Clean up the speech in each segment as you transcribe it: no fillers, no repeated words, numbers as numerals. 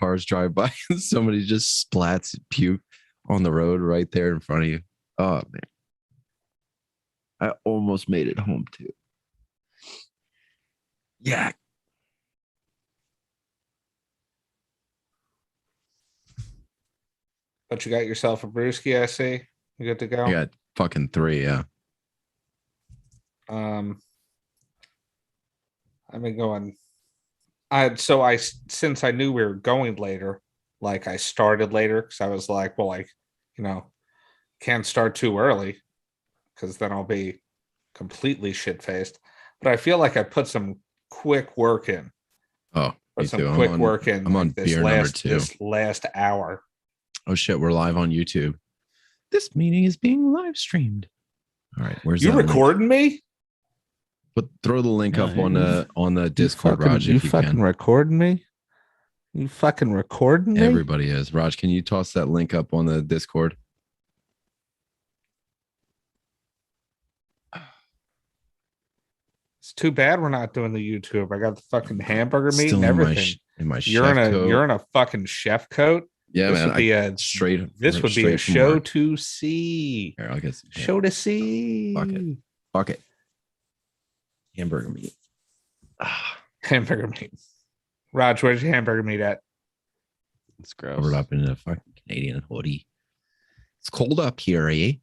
cars drive by and somebody just splats puke on the road right there in front of you. Oh man. I almost made it home too. Yeah. But you got yourself a brewski, I see. You good to go? I got fucking 3, yeah. I've been going. Since I knew we were going later, like I started later because I was like, well, like, can't start too early because then I'll be completely shit faced. But I feel like I put some quick work in. Oh, Put some quick work in. I'm on beer number 2. This last hour. Oh shit, we're live on YouTube. This meeting is being live streamed. All right, where's you that recording link? me? But throw the link up on the Discord, Raj. You if you fucking can. recording me? You fucking recording me? Everybody is. Raj, can you toss that link up on the Discord? It's too bad we're not doing the YouTube. I got the fucking hamburger meat Still and everything. In my you're chef coat. You're in a fucking chef coat. Yeah, this man. Would be this would be a show work. to see. Here, I'll get some show to see. Fuck it. Hamburger meat. Hamburger meat. Raj, where's your hamburger meat at? It's gross. Covered up in a fucking Canadian hoodie. It's cold up here, eh?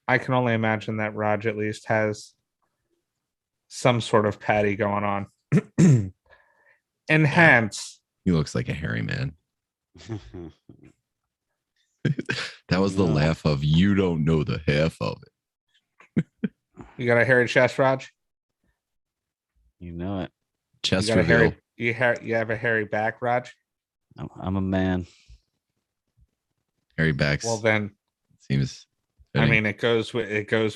I can only imagine that Raj at least has some sort of patty going on. Enhance. He looks like a hairy man. That was the laugh of you don't know the half of it. You got a hairy chest, Raj? You know it. Chest reveal. You have a hairy back, Raj? I'm a man. Hairy backs. Well, then seems fitting. I mean, it goes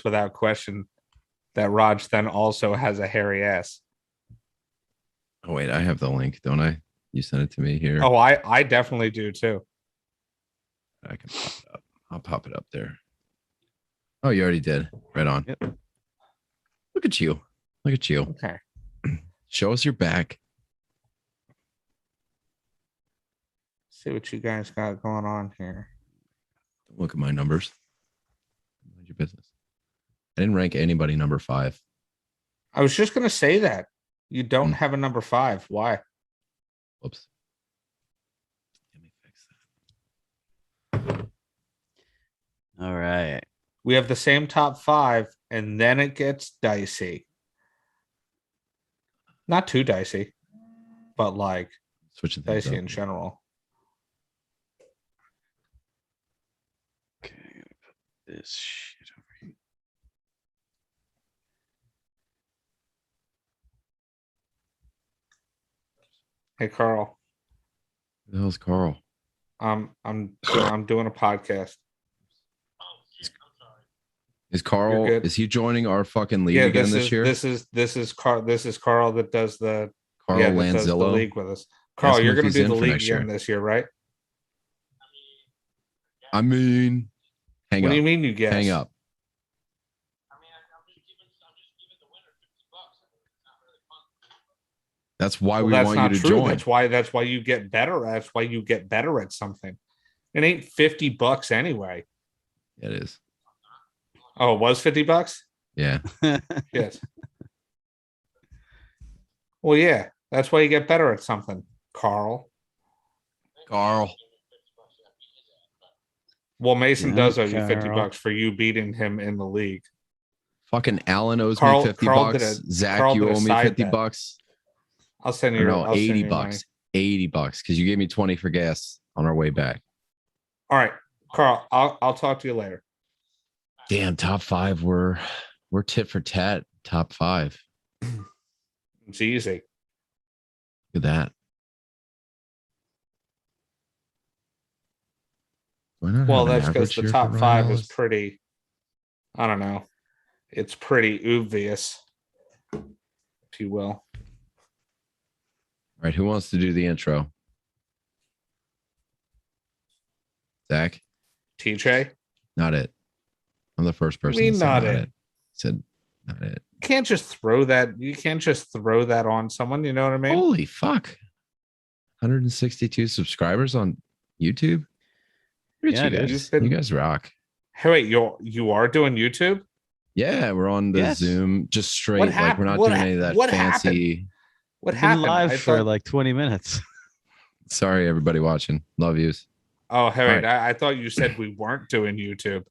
without question that Raj then also has a hairy ass. Oh wait, I have the link, don't I? You sent it to me here. Oh, I definitely do too. I can pop it up. I'll pop it up there. Oh, you already did. Right on. Yep. Look at you. Look at you. Okay. Show us your back. See what you guys got going on here. Look at my numbers. Mind your business. I didn't rank anybody number 5. I was just gonna say that. You don't have a number 5. Why? Whoops. Let me fix that. All right. We have the same top 5, and then it gets dicey. Not too dicey, but like switching dicey in general. Okay, put this shit over here. Hey, Carl. Who the hell's Carl? I'm doing a podcast. Is Carl? Is he joining our fucking league again this year? This is Carl that does the Carl Lanzillo does the league with us. Carl, you're going to do the league again this year, right? I mean, hang up. What do you mean you guess? Hang up. That's why we want you to join. That's why you get better. That's why you get better at something. It ain't $50 anyway. It is. Oh, it was $50? Yeah. Yes. Well, yeah. That's why you get better at something, Carl. Well, Mason does owe you $50 for you beating him in the league. Fucking Alan owes me $50. Zach, you owe me $50. I'll send you. No, $80. $80 because you gave me 20 for gas on our way back. All right, Carl. I'll talk to you later. Damn, top 5. We're tit for tat. Top 5. It's easy. Look at that. Well, that's because the top 5 is pretty. I don't know. It's pretty obvious, if you will. All right, who wants to do the intro? Zach? TJ? Not it. I'm the first person. Not it. Said Not it. You can't just throw that. You can't just throw that on someone. You know what I mean? Holy fuck. 162 subscribers on YouTube. Look Yeah, at you dude. guys. You've You been- guys rock. Hey, wait, you are doing YouTube? Yeah, we're on the Yes. Zoom, just straight. What Like hap- we're not what doing ha- any of that what fancy. What I've been happened? live I for thought, like 20 minutes. Sorry, everybody watching. Love yous. oh, hey, wait, All I thought you said we weren't doing YouTube.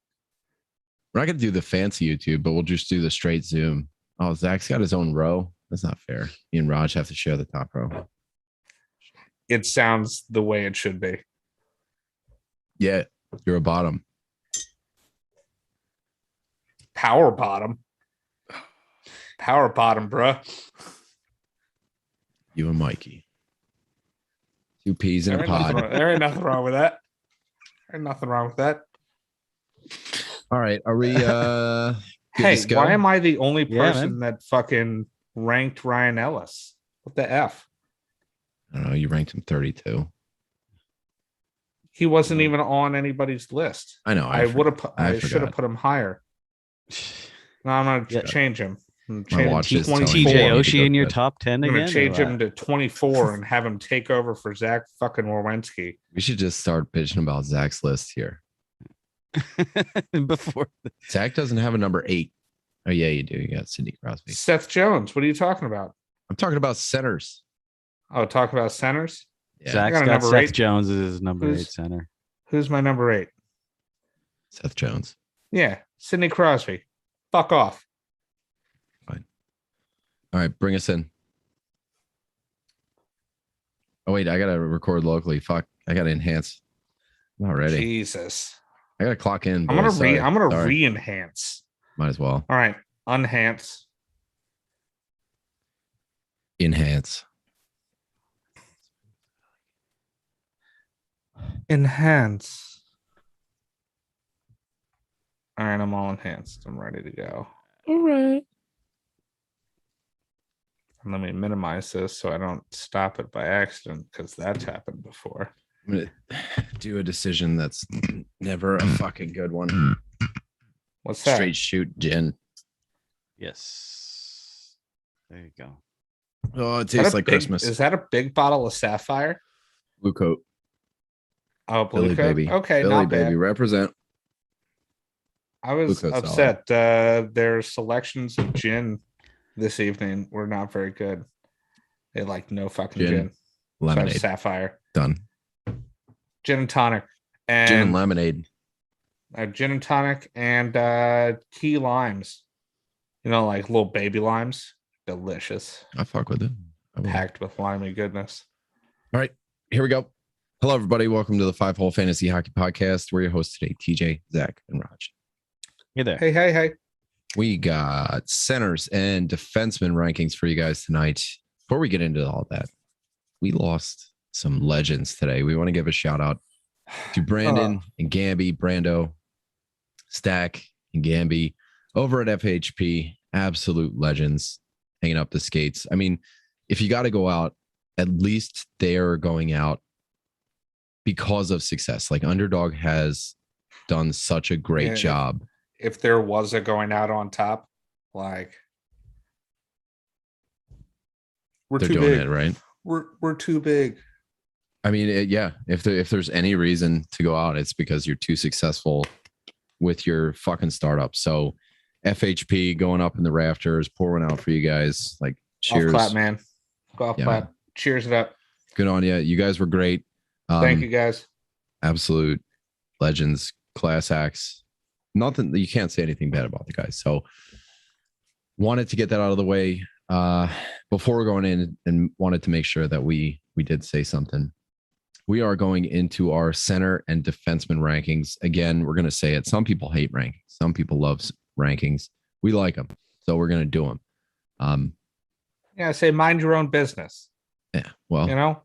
We're not gonna do the fancy YouTube, but we'll just do the straight Zoom. Oh, Zach's got his own row. That's not fair. Me and Raj have to share the top row. It sounds the way it should be. Yeah, you're a bottom. Power bottom. Power bottom, bruh. You and Mikey. Two peas in a pod. There ain't nothing wrong with that. There ain't nothing wrong with that. All right, are we? Good Hey, to go? why am I the only Yeah, person that fucking ranked Ryan Ellis? What the F? I don't know. You ranked him 32. He wasn't even on anybody's list. I know. I would have. I I should have forgot. put him higher. No, I'm gonna Yeah. change him. I'm My gonna watch change is him telling to me TJ to 24. go Oshie in your good. top 10 I'm again? gonna or change him what? to 24 and have him take over for Zach fucking Wawinski. We should just start bitching about Zach's list here. Before Zach doesn't have a number 8. Oh yeah, you do. You got Sidney Crosby. Seth Jones. What are you talking about? I'm talking about centers. Oh, talk about centers. Yeah, Zach's got a got number Seth 8. Jones as his number Who's- 8 center. Who's my number 8? Seth Jones. Yeah, Sidney Crosby. Fuck off. All right, bring us in. Oh wait, I gotta record locally. Fuck, I gotta enhance. I'm not ready. Jesus. I gotta clock in. I'm gonna boys. Sorry. I'm gonna Sorry. re-enhance. Might as well All right, unhance. enhance. Enhance. All right, I'm all enhanced. I'm ready to go. All right. And let me minimize this so I don't stop it by accident because that's happened before. I'm gonna do a decision that's never a fucking good one. What's that? Straight shoot gin. Yes. There you go. Oh, it Is that tastes a like big- Christmas. Is that a big bottle of Sapphire? Blue coat. Oh, Billy blue coat. baby. Okay, Billy not baby. bad. Represent. I was Blue coat's upset. Their selections of gin this evening were not very good. They like no fucking Gin, gin. So I have Lemonade. Sapphire, Done. gin and tonic, and Gin and lemonade. gin and tonic and key limes. You know, like little baby limes. Delicious, I fuck with it. I will. packed with limey goodness. All right, here we go. Hello, everybody. Welcome to the 5-Hole Fantasy Hockey Podcast. We're your hosts today, TJ, Zach, and Raj. Hey there. Hey, hey, hey! We got centers and defenseman rankings for you guys tonight. Before we get into all that, we lost some legends today. We want to give a shout out to Brandon and Gamby, Brando, Stack, and Gamby over at FHP. Absolute legends hanging up the skates. I mean, if you got to go out, at least they're going out because of success. Like Underdog has done such a great Yeah. job. If there was a going out on top, like we're They're too doing big. it right. We're too big. I mean, yeah. If there's any reason to go out, it's because you're too successful with your fucking startup. So, FHP going up in the rafters, pour one out for you guys. Like, cheers, Golf clap, man. Golf Yeah, clap. Cheers it up. good on you. You guys were great. Thank you, guys. Absolute legends, class acts. Nothing. You can't say anything bad about the guys. So, wanted to get that out of the way before we're going in, and wanted to make sure that we did say something. We are going into our center and defenseman rankings. Again, we're going to say it. Some people hate rankings. Some people love rankings. We like them. So we're going to do them. Yeah, say mind your own business. Yeah. Well, You know,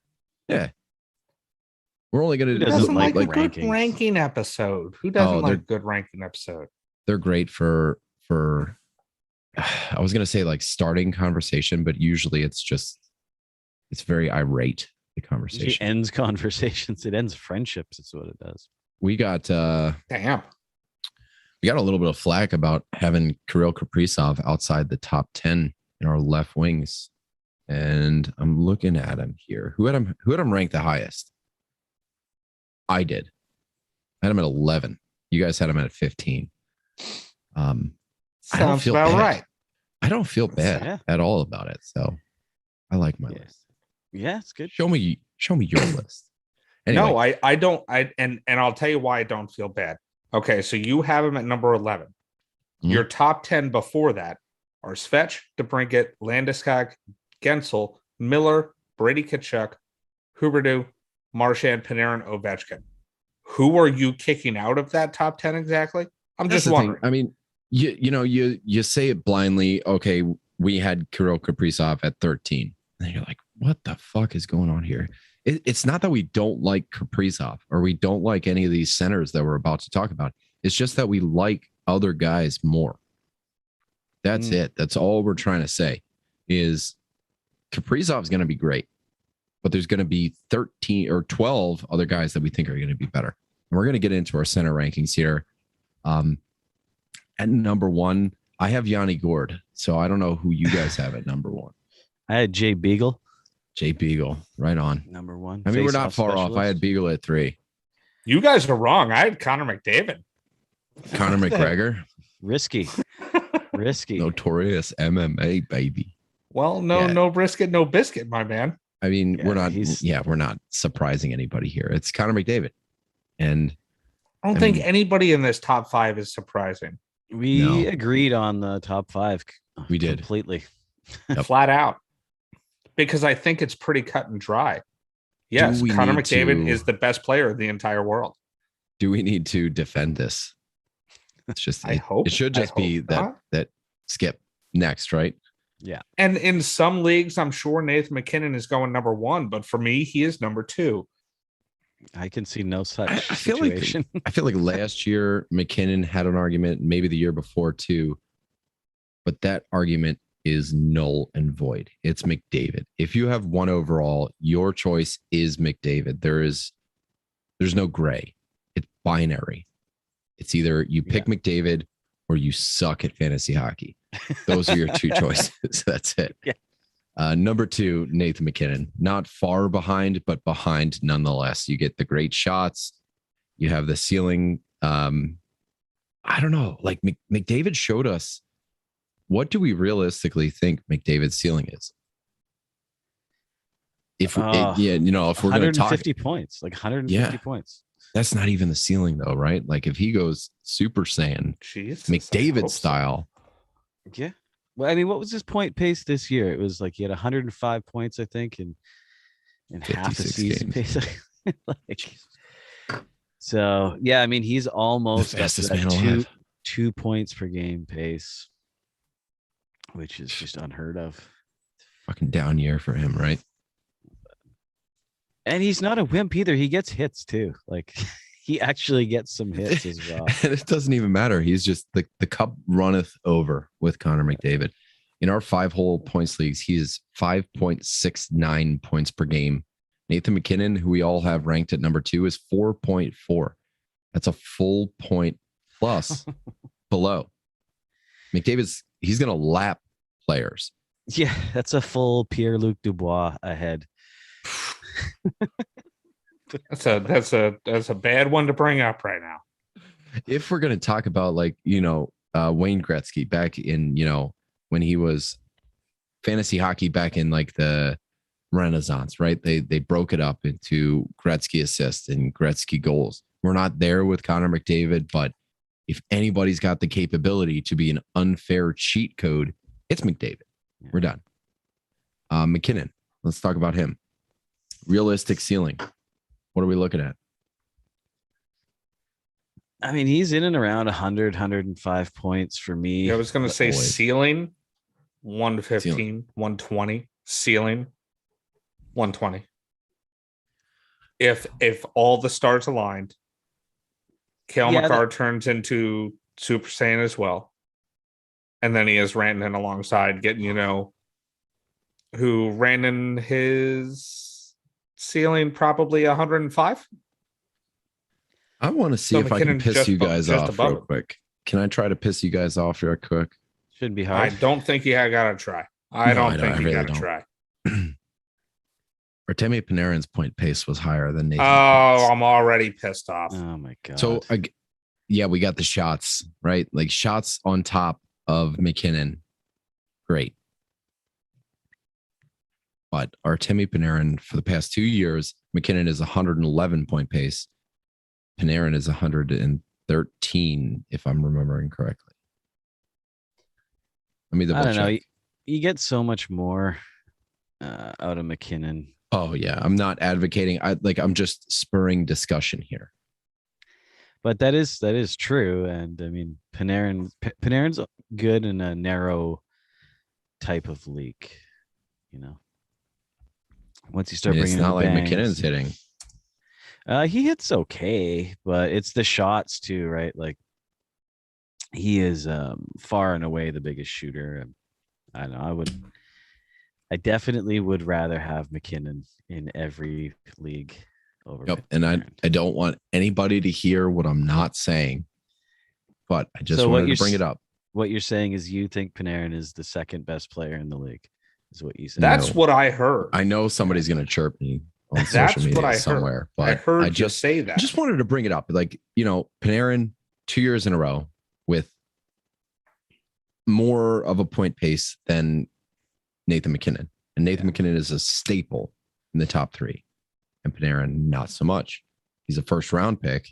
we're only going Who to who doesn't doesn't like, like a good rankings? ranking episode? Who doesn't Oh, like a good ranking episode? they're great for I was going to say like starting conversation, but usually it's very irate, the It conversation. ends conversations. It ends friendships. It's what it does. We got Damn. we got a little bit of flack about having Kirill Kaprizov outside the top 10 in our left wings. And I'm looking at him here. Who had him ranked the highest? I did. I had him at 11. You guys had him at 15. Sounds about right. I don't feel bad at all about it. So I like my list. Yeah, it's good. Show me your list. Anyway. No, I don't. And I'll tell you why I don't feel bad. Okay, so you have him at number 11. Mm-hmm. Your top 10 before that are Svetch, DeBrincat, Landeskog, Gensel, Miller, Brady Tkachuk, Huberdeau, Marchand, Panarin, Ovechkin. Who are you kicking out of that top 10 exactly? I'm just wondering. I mean, you say it blindly. Okay, we had Kirill Kaprizov at 13. And you're like, what the fuck is going on here? It's not that we don't like Kaprizov or we don't like any of these centers that we're about to talk about. It's just that we like other guys more. That's it. That's all we're trying to say is Kaprizov is going to be great, but there's going to be 13 or 12 other guys that we think are going to be better. And we're going to get into our center rankings here. At number 1, I have Yanni Gord. So I don't know who you guys have at number 1. I had Jay Beagle. Jay Beagle, right on. Number 1. I mean, we're not far off. I had Beagle at 3. You guys are wrong. I had Connor McDavid. Connor McGregor. Risky. Notorious MMA, baby. Well, no brisket, no biscuit, my man. I mean, we're not surprising anybody here. It's Connor McDavid. And I don't think anybody in this top 5 is surprising. We agreed on the top 5. We did. Completely. Flat out. Because I think it's pretty cut and dry. Yes, Connor McDavid is the best player in the entire world. Do we need to defend this? It's just it should just be that Skip next, right? Yeah. And in some leagues, I'm sure Nathan McKinnon is going number 1, but for me, he is number 2. I can see no such situation. I feel like last year McKinnon had an argument, maybe the year before too, but that argument is null and void. It's McDavid. If you have 1 overall, your choice is McDavid. There's no gray. It's binary. It's either you pick McDavid or you suck at fantasy hockey. Those are your 2 choices. That's it. Yeah. Number 2, Nathan McKinnon. Not far behind, but behind nonetheless. You get the great shots. You have the ceiling. I don't know. Like McDavid showed us. What do we realistically think McDavid's ceiling is? If we're going to talk 150 points, like 150 points. That's not even the ceiling though, right? Like if he goes Super Saiyan, McDavid style. Yeah. Well, I mean, what was his point pace this year? It was like he had 105 points, I think, in half the season pace. So yeah, I mean, he's almost the fastest man alive. 2 points per game pace, which is just unheard of. Fucking down year for him, right? And he's not a wimp either. He gets hits too. Like he actually gets some hits as well. And it doesn't even matter. He's just the cup runneth over with Connor McDavid. In our 5-hole points leagues, he is 5.69 points per game. Nathan McKinnon, who we all have ranked at number 2, is 4.4. That's a full point plus below. McDavid's he's going to lap players. Yeah, that's a full Pierre-Luc Dubois ahead. That's a bad one to bring up right now. If we're going to talk about Wayne Gretzky back in, when he was fantasy hockey back in like the Renaissance, right? They broke it up into Gretzky assists and Gretzky goals. We're not there with Connor McDavid, but if anybody's got the capability to be an unfair cheat code, it's McDavid. We're done. McKinnon, let's talk about him. Realistic ceiling. What are we looking at? I mean, he's in and around 100, 105 points for me. Yeah, I was going to say ceiling 115, 120, ceiling 120. If all the stars aligned, Cale Makar turns into Super Saiyan as well. And then he has Rantanen alongside getting, who ran in his ceiling probably 105. I want to see if I can piss you guys off real quick. Can I try to piss you guys off real quick? Shouldn't be I hard. don't think you got to try. I No, don't think you got to try. Artemi Panarin's point pace was higher than Nathan. Oh, I'm already pissed off. Oh my god. So yeah, we got the shots, right? Like shots on top of McKinnon. Great. But Artemi Panarin for the past 2 years, McKinnon is 111 point pace. Panarin is 113, if I'm remembering correctly. Let me double check. I don't know. You get so much more out of McKinnon. Oh yeah, I'm not advocating. I'm just spurring discussion here. But that is true, and I mean Panarin's good in a narrow type of league, you know. Once you start bringing, it's not like bangs, McKinnon's hitting. He hits okay, but it's the shots too, right? Like he is far and away the biggest shooter. I don't know. I definitely would rather have McKinnon in every league over. Yep. And I don't want anybody to hear what I'm not saying, but I just wanted to bring it up. What you're saying is you think Panarin is the second best player in the league, is what you said. That's what I heard. I know somebody's going to chirp me on That's social what media I somewhere, heard. but I heard I just say that. Just wanted to bring it up. Like, Panarin 2 years in a row with more of a point pace than Nathan McKinnon. And Nathan McKinnon is a staple in the top three. And Panarin, not so much. He's a first round pick,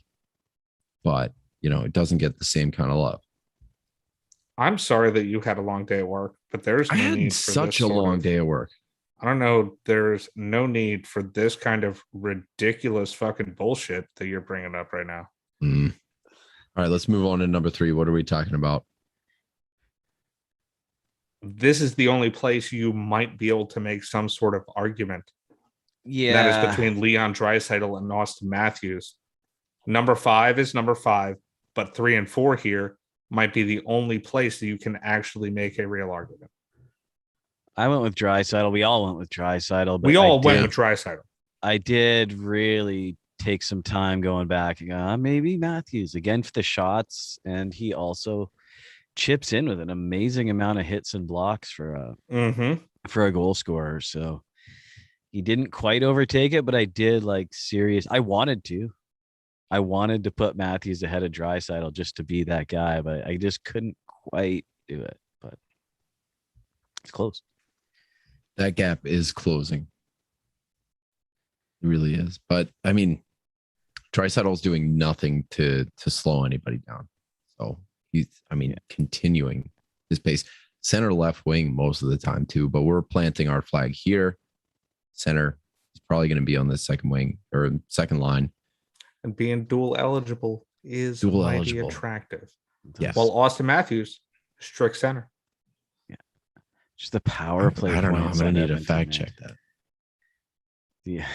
but, it doesn't get the same kind of love. I'm sorry that you had a long day at work, but there's no need for such a long day at work. I don't know. There's no need for this kind of ridiculous fucking bullshit that you're bringing up right now. All right, let's move on to number 3. What are we talking about? This is the only place you might be able to make some sort of argument. Yeah. That is between Leon Draisaitl and Austin Matthews. Number 5 is number 5, but 3 and 4 here might be the only place that you can actually make a real argument. I went with Draisaitl. We all went with Draisaitl. We all went with Draisaitl. I did really take some time going back and go, maybe Matthews again for the shots, and he also chips in with an amazing amount of hits and blocks for a goal scorer. So he didn't quite overtake it, but I did I wanted to put Matthews ahead of Draisaitl just to be that guy, but I just couldn't quite do it. But it's close. That gap is closing. It really is. But I mean, Draisaitl's doing nothing to slow anybody down. So he's, continuing his pace. Center left wing most of the time too, but we're planting our flag here. Center is probably going to be on the second wing or second line. And being dual eligible is mighty attractive. Yes. Well, Austin Matthews, strict center. Yeah. Just the power play. I don't know. I'm going to need to fact check that. Yeah.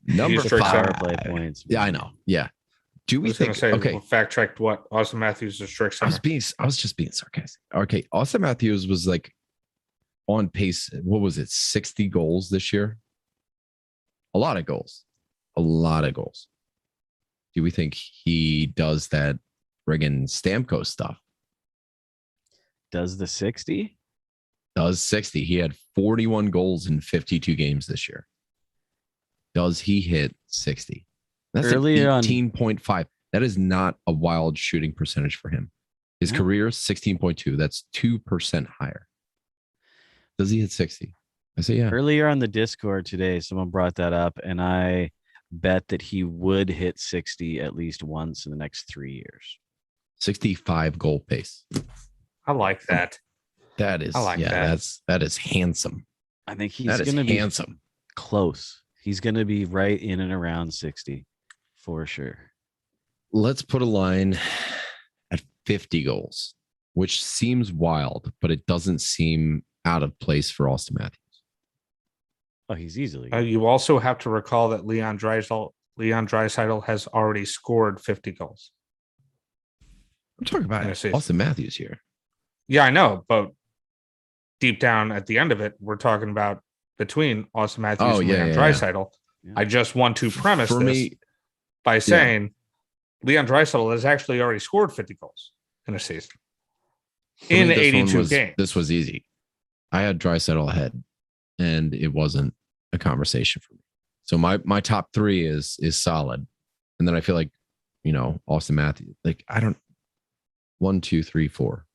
Number 5 power play points. Yeah, I know. Yeah. Do we think? Okay. Fact checked what Austin Matthews is strict center. I was just being sarcastic. Okay. Austin Matthews was on pace. What was it? 60 goals this year. A lot of goals. Do we think he does that friggin' Stamkos stuff? Does the 60? Does 60. He had 41 goals in 52 games this year. Does he hit 60? That's earlier 18.5. That is not a wild shooting percentage for him. His career is 16.2. That's 2% higher. Does he hit 60? I say yeah. Earlier on the Discord today, someone brought that up, and I bet that he would hit 60 at least once in the next 3 years. 65 goal pace. I like that. That is, that is handsome. I think he's going to be handsome. Close. He's going to be right in and around 60 for sure. Let's put a line at 50 goals, which seems wild, but it doesn't seem out of place for Austin Matthews. Oh, he's easily. You also have to recall that Leon Draisaitl has already scored 50 goals. I'm talking about Austin Matthews here. Yeah, I know, but deep down at the end of it, we're talking about between Austin Matthews and Leon Draisaitl. Yeah. I just want to premise this by saying Leon Draisaitl has actually already scored 50 goals in a season. For me, In this 82 games. This was easy. I had Draisaitl ahead, and it wasn't a conversation for me. So my top three is solid. And then I feel like, Austin Matthews, like I don't 1, 2, 3, 4.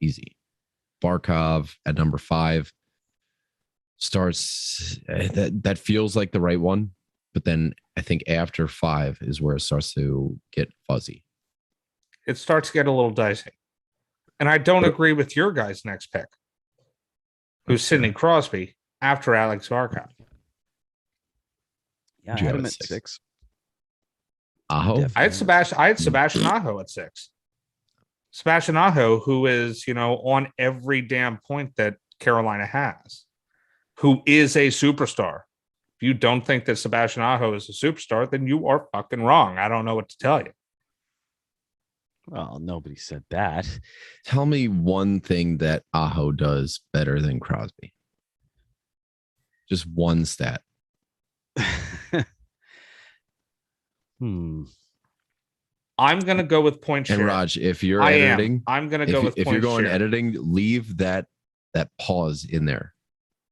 Easy. Barkov at number 5 starts that feels like the right one. But then I think after 5 is where it starts to get fuzzy. It starts to get a little dicey. And I don't agree with your guy's next pick, who's Sidney Crosby after Alex Barkov. Yeah, I had him at 6. Aho? I had Sebastian Aho at 6. Sebastian Aho, who is, on every damn point that Carolina has, who is a superstar. If you don't think that Sebastian Aho is a superstar, then you are fucking wrong. I don't know what to tell you. Well, nobody said that. Tell me one thing that Aho does better than Crosby. Just one stat. I'm gonna go with point share. And Raj, if you're editing, I'm gonna go with if point you're going share. editing, leave that pause in there.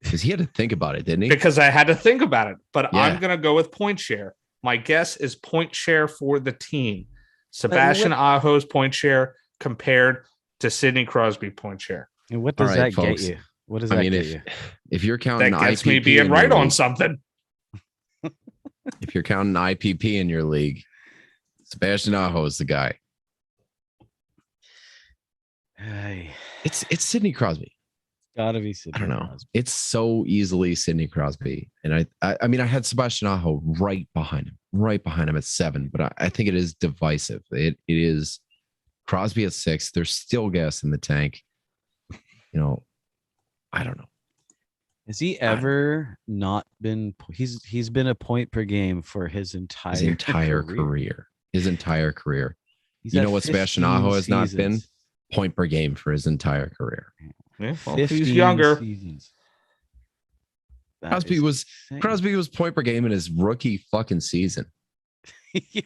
Because he had to think about it, didn't he? Because I had to think about it. But Yeah. I'm gonna go with point share. My guess is point share for the team. Sebastian Aho's point share compared to Sidney Crosby point share. And what does that folks. get you? What does that get you? If you're counting That gets IPP me being in right your on league, something. if you're counting IPP in your league, Sebastian Aho is the guy. Hey, It's Sidney Crosby. gotta be Sidney. I don't know. Crosby. It's so easily Sidney Crosby. And I mean, I had Sebastian Aho right behind him at 7, but I think it is divisive. It is Crosby at 6. There's still gas in the tank. I don't know. Has he ever not been? He's been a point per game for his entire career. His entire career. He's You at know what Sebastian 15 Aho has not been? seasons. Point per game for his entire career. Yeah, well, 15 he's younger. seasons. That Crosby is was insane. Crosby was point per game in his rookie fucking season. Yeah.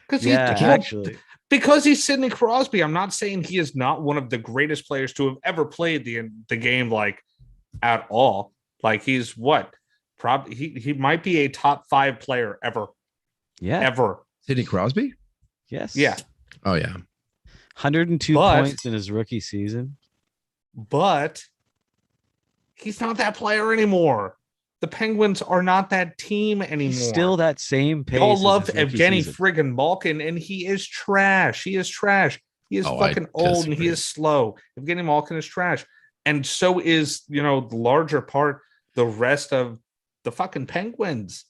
Because Actually, because he's Sidney Crosby, I'm not saying he is not one of the greatest players to have ever played the game like at all. Like he's what? Probably he might be a top 5 player ever. yeah, Ever. Sidney Crosby? yes, Yeah. Oh yeah. 102 But- points in his rookie season. But he's not that player anymore. The Penguins are not that team anymore. He's still that same pace. Y'all as love his rookie Evgeny season. friggin' Malkin, and he is trash. He is trash. He is Oh, I fucking old and he disagree. is slow. Evgeny Malkin is trash. And so is, the larger part, the rest of the fucking Penguins.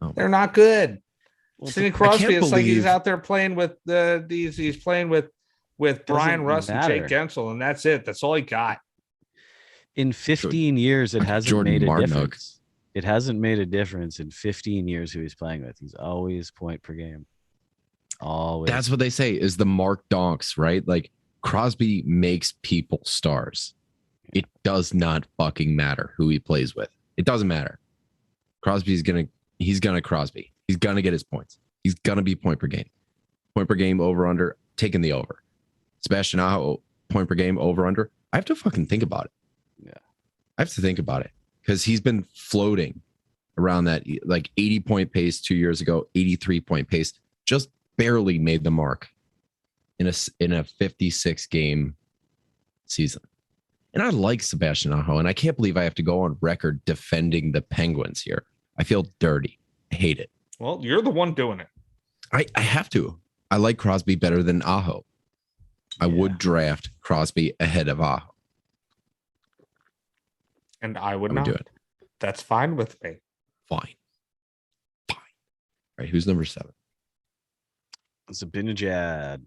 Oh. They're not good. Well, Sidney I Crosby, can't it's like he's believe- out there playing with he's playing with Brian Russ and Jake matter. Gensel, and that's it. That's all he got. In 15 years, it hasn't Jordan made a Martinook. difference. It hasn't made a difference in 15 years who he's playing with. He's always point per game. Always. That's what they say is the Mark Donks, right? Like Crosby makes people stars. It does not fucking matter who he plays with. It doesn't matter. Crosby's he's gonna Crosby. He's gonna get his points. He's gonna be point per game. Point per game over under, taking the over. Sebastian Aho, point per game over under. I have to fucking think about it. Yeah. I have to think about it because he's been floating around that like 80-point pace 2 years ago, 83-point pace, just barely made the mark in a 56 game season. And I like Sebastian Aho, and I can't believe I have to go on record defending the Penguins here. I feel dirty. I hate it. Well, you're the one doing it. I have to. I like Crosby better than Aho. I would draft Crosby ahead of Aho. And I would I would not. do it. That's fine with me. Fine. All right, who's number 7? Zabinajad.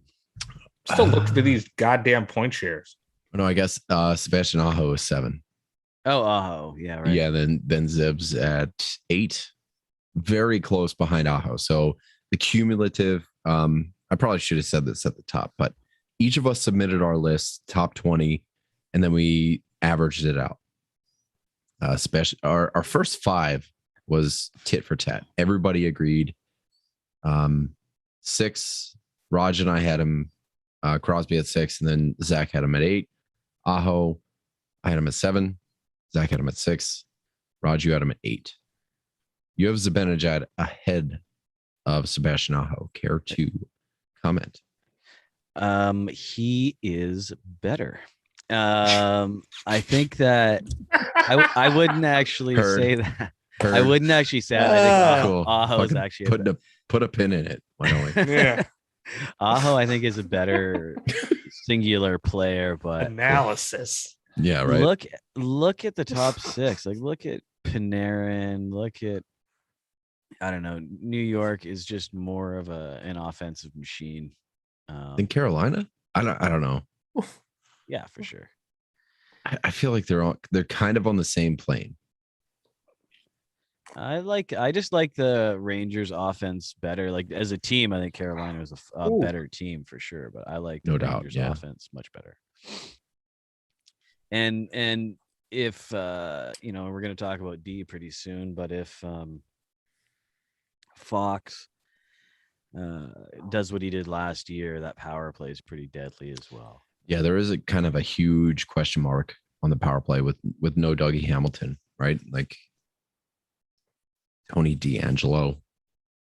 Still look for these goddamn point shares. Oh, no, I guess Sebastian Aho is 7. Oh, yeah, right. Yeah, then Zibs at 8. Very close behind Aho. So the cumulative, I probably should have said this at the top, but each of us submitted our list, top 20, and then we averaged it out. Our first 5 was tit for tat. Everybody agreed. 6, Raj and I had him, Crosby at 6, and then Zach had him at 8. Aho, I had him at 7. Zach had him at 6. Raj, you had him at 8. You have Zibanejad ahead of Sebastian Aho. Care to comment? He is better. I think that I wouldn't actually say that. I wouldn't actually say that. I think Cool. Aho is actually put a pin in it. Why don't we? Yeah. Aho, I think, is a better singular player, but Analysis. Yeah, right. look at the top 6. Like, look at Panarin. Look at, I don't know. New York is just more of an offensive machine. In Carolina, I don't know. Yeah, for sure. I feel like they're kind of on the same plane. I just like the Rangers offense better. Like, as a team, I think Carolina is a better team for sure, but I like the No doubt, Rangers yeah. offense much better. And if we're going to talk about D pretty soon, but if Fox does what he did last year, that power play is pretty deadly as well. Yeah, there is a kind of a huge question mark on the power play with no Dougie Hamilton, right? Like Tony D'Angelo.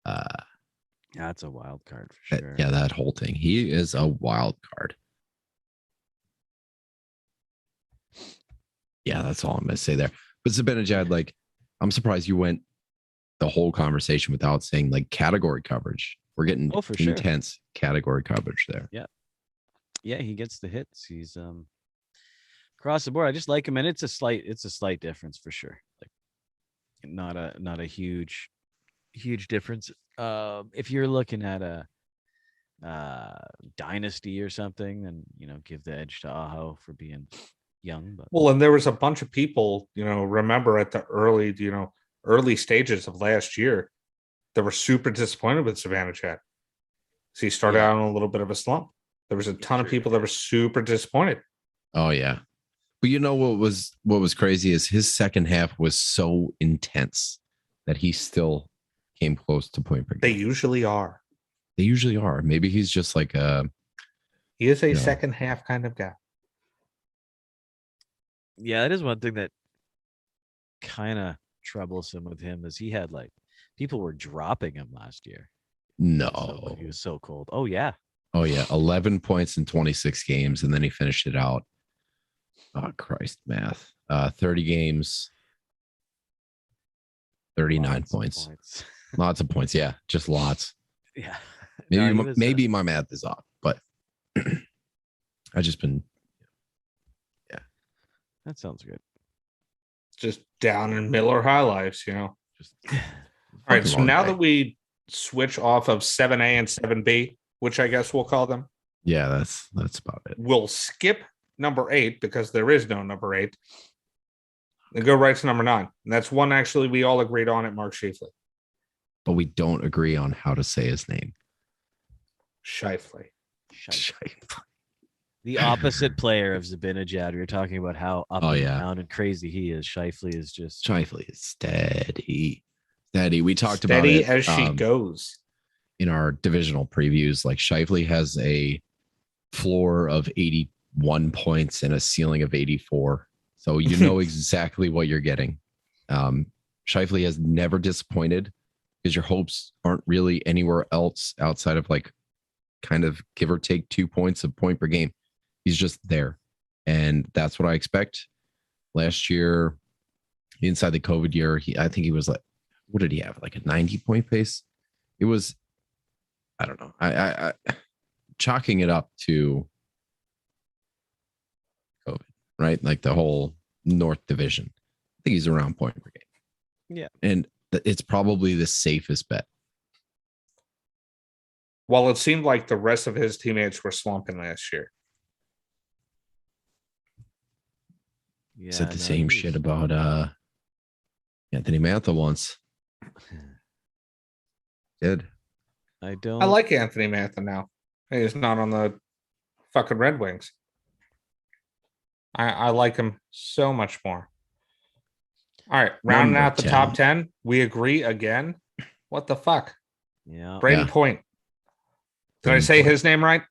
That's a wild card for sure. That whole thing. He is a wild card. Yeah, that's all I'm going to say there. But Zibanejad, like, I'm surprised you went the whole conversation without saying like category coverage. We're getting intense category coverage there. Yeah, he gets the hits. He's across the board. I just like him, and it's a slight difference for sure. Like, not a huge difference. If you're looking at a dynasty or something, then give the edge to Aho for being young. But Well, and there was a bunch of people, remember at the early stages of last year that were super disappointed with Zibanejad. So he started out on a little bit of a slump. There was a ton of people that were super disappointed. Oh yeah. But what was crazy is his second half was so intense that he still came close to point per game. They usually are. Maybe he's just like he is a second half kind of guy. Yeah, that is one thing that kind of troublesome with him is he had like people were dropping him last year. No. He was so cold. Oh yeah. 11 points in 26 games, and then he finished it out. Oh, Christ, math. 30 games, 39 points. Lots of points. Yeah, just lots. Yeah. Maybe my math is off, but I just been. Yeah. That sounds good. Just down in Miller High Lives, Just all right. So now that we switch off of 7A and 7B, which I guess we'll call them. Yeah, that's about it. We'll skip number 8 because there is no number 8. And go right to number 9. And that's one actually we all agreed on at Mark Scheifele. But we don't agree on how to say his name. Scheifele. The opposite player of Zibanejad. We were talking about how up and down and crazy he is. Scheifele is just steady. We talked steady about it as she goes. In our divisional previews. Like Scheifele has a floor of 81 points and a ceiling of 84. So you know exactly what you're getting. Scheifele has never disappointed because your hopes aren't really anywhere else outside of like kind of give or take 2 points of point per game. He's just there. And that's what I expect. Last year, inside the COVID year, I think he was like, what did he have? Like a 90-point pace? It was, I don't know. I chalking it up to COVID, right? Like the whole North Division. I think he's around point per game. Yeah. And it's probably the safest bet. Well, it seemed like the rest of his teammates were slumping last year. Yeah, said the same shit about Anthony Mantha once. Did. I like Anthony Mantha now. He's not on the fucking Red Wings. I like him so much more. All right, rounding out the top 10. We agree again. What the fuck? Yeah. Braden Yeah. Point. Did I Braden say Point. his name right?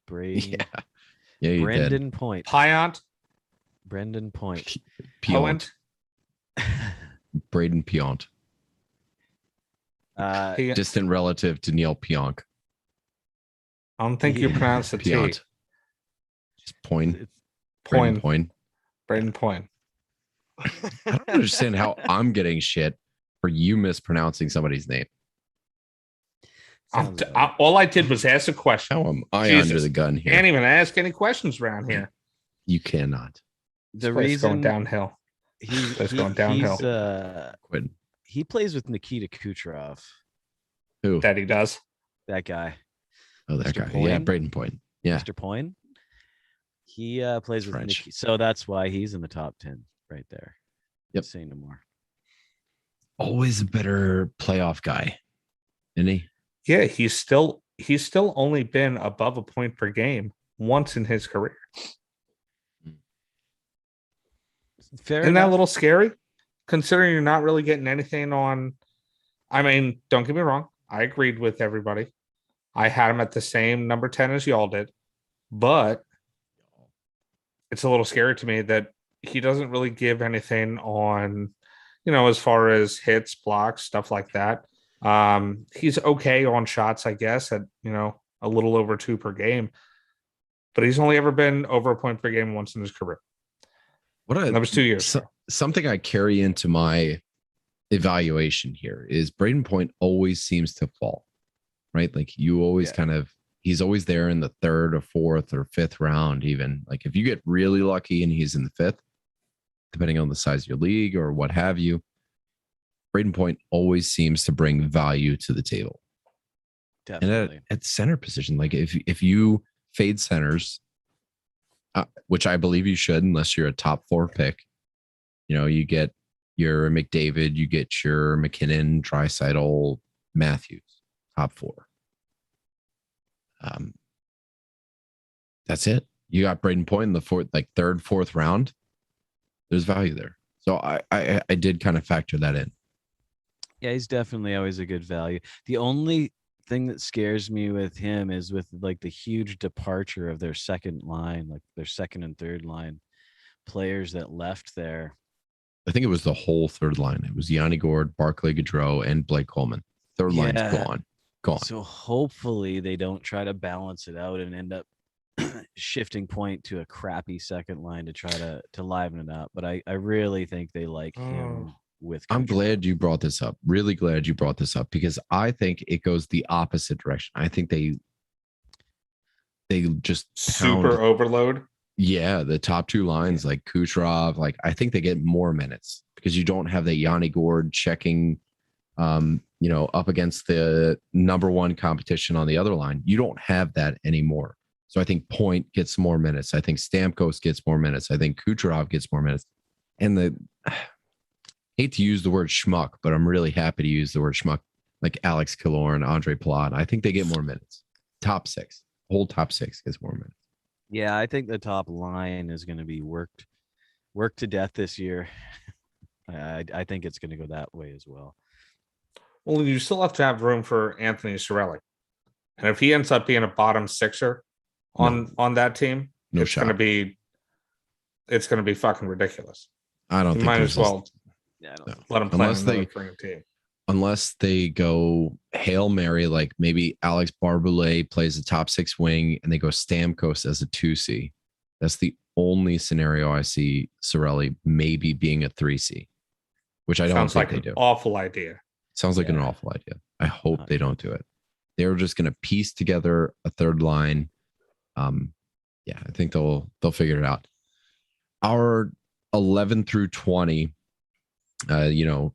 Braden. Yeah, you did. Brendan Point. Pyont? Brendan Point. Piont. Braden Piont. He, Distant relative to Neil Pionk. I don't think you pronounce the T. Piont. Just Point. It's- Braden Point. Point. Braden Point. I don't understand how I'm getting shit for you mispronouncing somebody's name. Sounds about All I did was ask a question. How am I Jesus. under the gun here? Can't even ask any questions around here. You cannot. the This place is going reason downhill. he's It's going downhill. Quinn. he plays with Nikita Kucherov. Who? That he does. That guy, Oh, that Mr. guy. Yeah, Point? Braden Point. Yeah. Mr. Point. He plays with French. Nikita, so that's why he's in the top 10 right there. Yep. Say no more. Always a better playoff guy, isn't he? Yeah, he's still only been above a point per game once in his career. Fair Isn't that a enough. little scary? Considering you're not really getting anything on. I mean, don't get me wrong. I agreed with everybody. I had him at the same number 10 as y'all did, but it's a little scary to me that he doesn't really give anything on, as far as hits, blocks, stuff like that. He's okay on shots, I guess, at a little over 2 per game, but he's only ever been over a point per game once in his career. And that was 2 years ago. Something I carry into my evaluation here is Braden Point always seems to fall, right? Like you always he's always there in the 3rd or 4th or 5th round, even. Like if you get really lucky and he's in the 5th, depending on the size of your league or what have you, Braden Point always seems to bring value to the table. Definitely. And at center position, like if you fade centers, which I believe you should, unless you're a top 4 pick, you get your McDavid, you get your McKinnon, Draisaitl, Matthews, top 4. That's it. You got Braden Point in the 4th, like 3rd, 4th round. There's value there. So I did kind of factor that in. Yeah, he's definitely always a good value. The only thing that scares me with him is with like the huge departure of their second line, like their second and third line players that left there. I think it was the whole 3rd line. It was Yanni Gord, Barclay Gaudreau, and Blake Coleman. 3rd line's gone. So hopefully they don't try to balance it out and end up shifting Point to a crappy second line to try to liven it up. But I really think they like him with. I'm Kucherov. glad you brought this up. Really glad you brought this up because I think it goes the opposite direction. I think they just Super overload. Yeah, the top 2 lines like Kucherov, like I think they get more minutes because you don't have that Yanni Gord checking, up against the number 1 competition on the other line. You don't have that anymore. So I think Point gets more minutes. I think Stamkos gets more minutes. I think Kucherov gets more minutes. And hate to use the word schmuck, but I'm really happy to use the word schmuck, like Alex Killorn, Andre Palat. I think they get more minutes. Top 6, whole top 6 gets more minutes. Yeah, I think the top line is going to be worked to death this year. I think it's going to go that way as well. Well, you still have to have room for Anthony Cirelli. And if he ends up being a bottom 6er on that team, it's going to be fucking ridiculous. I don't You think might as well let him play on another freaking team. Unless they go Hail Mary, like maybe Alex Barboulay plays a top 6 wing and they go Stamkos as a 2C. That's the only scenario I see Cirelli maybe being a 3C, which I don't think they do. Awful idea. Sounds like an awful idea. I hope they don't do it. They're just going to piece together a 3rd line. I think they'll figure it out. Our 11 through 20,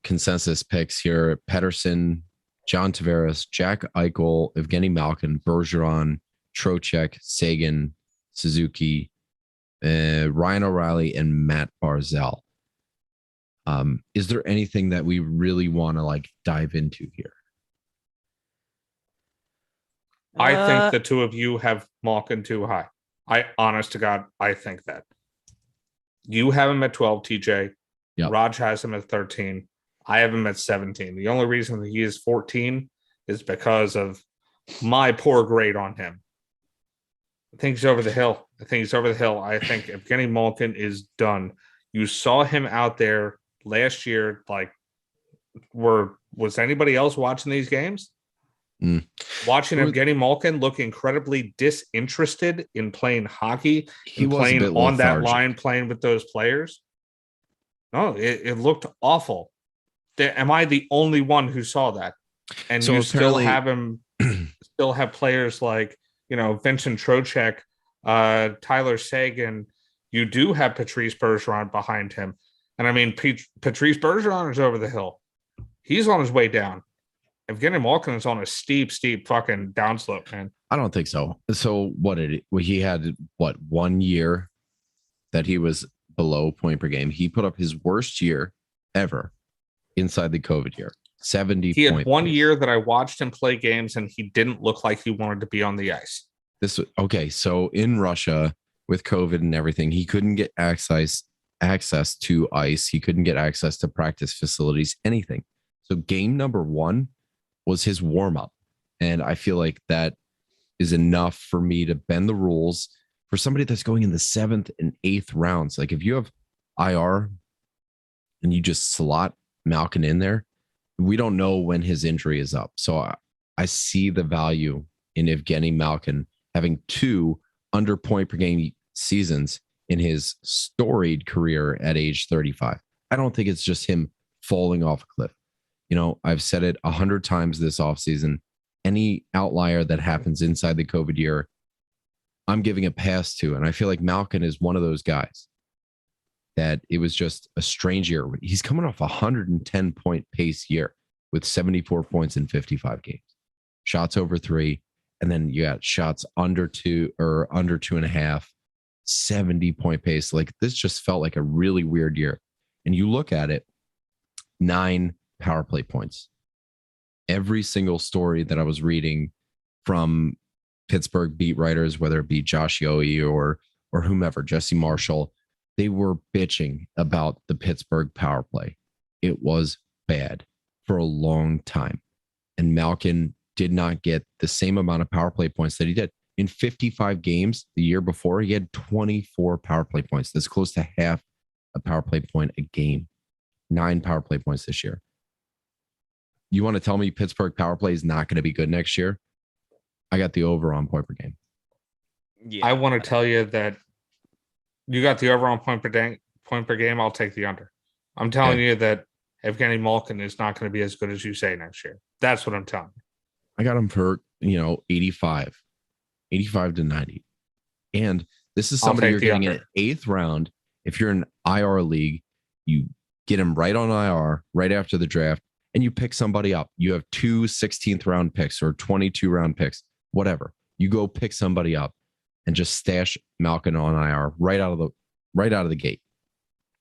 consensus picks here: Pedersen, John Tavares, Jack Eichel, Evgeny Malkin, Bergeron, Trocheck, Sagan, Suzuki, Ryan O'Reilly, and Matt Barzal. Is there anything that we really want to dive into here? I think the 2 of you have Malkin too high. Honest to God, I think that. You have him at 12, TJ. Yep. Raj has him at 13. I have him at 17. The only reason that he is 14 is because of my poor grade on him. I think he's over the hill. I think Evgeny Malkin is done. You saw him out there last year. Like, was anybody else watching these games? Watching Evgeny Malkin look incredibly disinterested in playing hockey, He was playing a bit on that lethargic. line, playing with those players. No, it looked awful. Am I the only one who saw that? And So you still apparently- have players like, Vincent Trocheck, Tyler Seguin. You do have Patrice Bergeron behind him. And I mean, Patrice Bergeron is over the hill. He's on his way down. Evgeny Malkin is on a steep fucking downslope, man. I don't think so. So he had 1 year that he was below point per game. He put up his worst year ever inside the COVID year. 70. He had 1 year that I watched him play games and he didn't look like he wanted to be on the ice. So in Russia with COVID and everything, he couldn't get access to ice. He couldn't get access to practice facilities, anything. So game number 1 was his warm-up. And I feel like that is enough for me to bend the rules for somebody that's going in the 7th and 8th rounds. Like if you have IR and you just slot Malkin in there, we don't know when his injury is up. So I see the value in Evgeny Malkin having 2 under point per game seasons in his storied career at age 35. I don't think it's just him falling off a cliff. I've said it 100 times this offseason. Any outlier that happens inside the COVID year, I'm giving a pass to. And I feel like Malkin is one of those guys that it was just a strange year. He's coming off a 110 point pace year with 74 points in 55 games, shots over 3. And then you got shots under 2 or under 2.5, 70 point pace. Like this just felt like a really weird year. And you look at it, 9 power play points. Every single story that I was reading from Pittsburgh beat writers, whether it be Josh Yohe or whomever, Jesse Marshall, they were bitching about the Pittsburgh power play. It was bad for a long time. And Malkin did not get the same amount of power play points that he did. In 55 games the year before, he had 24 power play points. That's close to half a power play point a game. 9 power play points this year. You want to tell me Pittsburgh power play is not going to be good next year? I got the over on point per game. Yeah. I want to tell you that you got the over on point per game. I'll take the under. I'm telling you that Evgeny Malkin is not going to be as good as you say next year. That's what I'm telling you. I got him for 85 to 90. And this is somebody you're getting in an 8th round. If you're in IR league, you get him right on IR right after the draft. And you pick somebody up. You have 2 16th round picks or 22 round picks, whatever. You go pick somebody up and just stash Malkin on IR right out of the gate.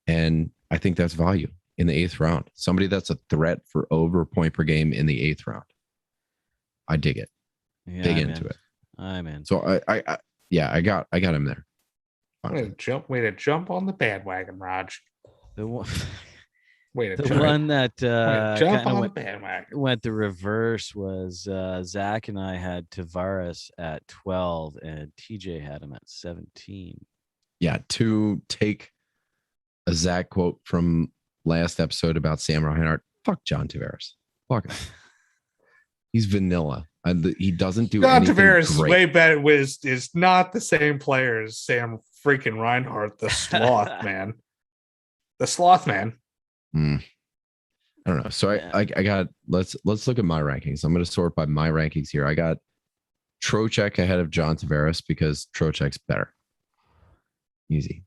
And I think that's value in the 8th round. Somebody that's a threat for over point per game in the 8th round. I dig it. Yeah, Dig into it. I'm in. So I got him there. Way to jump on the bandwagon, Raj. The one. The one that jump on the bandwagon went the reverse was Zach and I had Tavares at 12 and TJ had him at 17. Yeah, to take a Zach quote from last episode about Sam Reinhart, fuck John Tavares. Fuck him. He's vanilla. He doesn't do John anything Tavares great. Is way better. Is not the same player as Sam freaking Reinhart, the sloth man. The sloth man. I don't know. So I got let's look at my rankings. I'm going to sort by my rankings here. I got Trocheck ahead of John Tavares because Trocheck's better. Easy.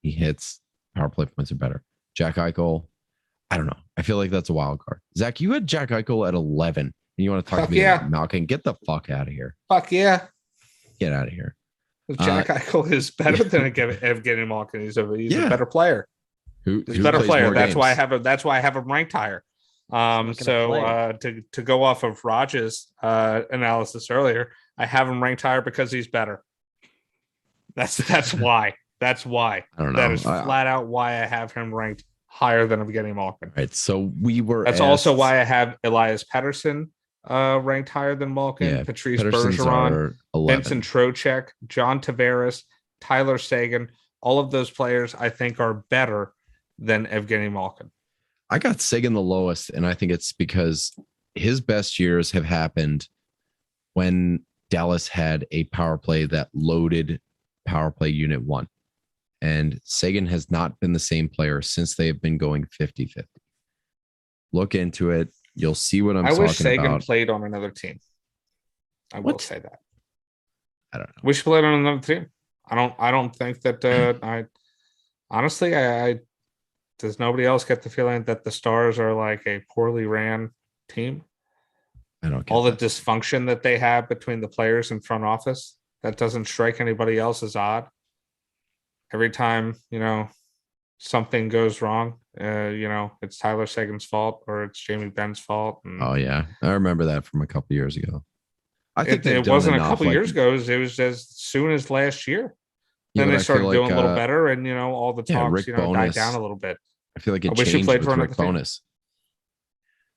He hits, power play points are better. Jack Eichel, I don't know. I feel like that's a wild card. Zach, you had Jack Eichel at 11 and you want to talk to me about Malkin? Get the fuck out of here. Fuck yeah. Get out of here. Jack Eichel is better than Evgeny Malkin. He's a better player. He's a better player. That's why I have him ranked higher. To go off of Raj's analysis earlier, I have him ranked higher because he's better. That's why. That's why. I don't know. That is flat out why I have him ranked higher than Evgeny Malkin. Right. So we were. That's also why I have Elias Pettersson ranked higher than Malkin. Yeah, Patrice Pedersen's Bergeron, are 11. Vincent Trocheck, John Tavares, Tyler Seguin. All of those players I think are better than Evgeny Malkin. I got Sagan the lowest, and I think it's because his best years have happened when Dallas had a power play that loaded power play unit 1. And Sagan has not been the same player since they have been going 50-50. Look into it. You'll see what I'm I talking wish Sagan about. played on another team. I will say that. I don't know. Wish he played on another team. I don't think that I honestly I does nobody else get the feeling that the Stars are like a poorly ran team? I don't get all the that. dysfunction that they have between the players and front office, that doesn't strike anybody else as odd. Every time, something goes wrong, it's Tyler Seguin's fault or it's Jamie Benn's fault. And Oh yeah, I remember that from a couple years ago. I think it wasn't a couple years ago. It was as soon as last year. Then they started doing a little better, and all the talks, Rick died Bowness, down a little bit. I feel like it wish he changed played with for Rick another team. Bowness.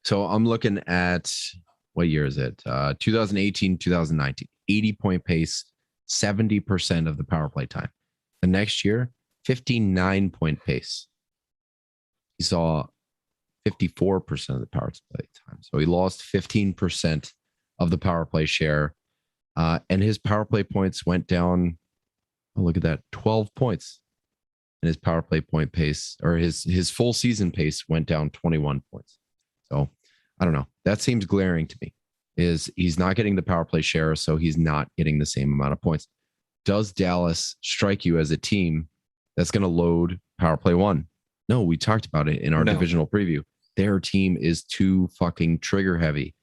So I'm looking at what year is it? 2018, 2019, 80-point pace, 70% of the power play time. The next year, 59-point pace. He saw 54% of the power play time. So he lost 15% of the power play share. And his power play points went down. Oh, look at that. 12 points. And his power play point pace, or his full season pace, went down 21 points. So I don't know. That seems glaring to me. Is he's not getting the power play share, so he's not getting the same amount of points. Does Dallas strike you as a team that's going to load power play 1? No, we talked about it in our divisional preview. Their team is too fucking trigger heavy.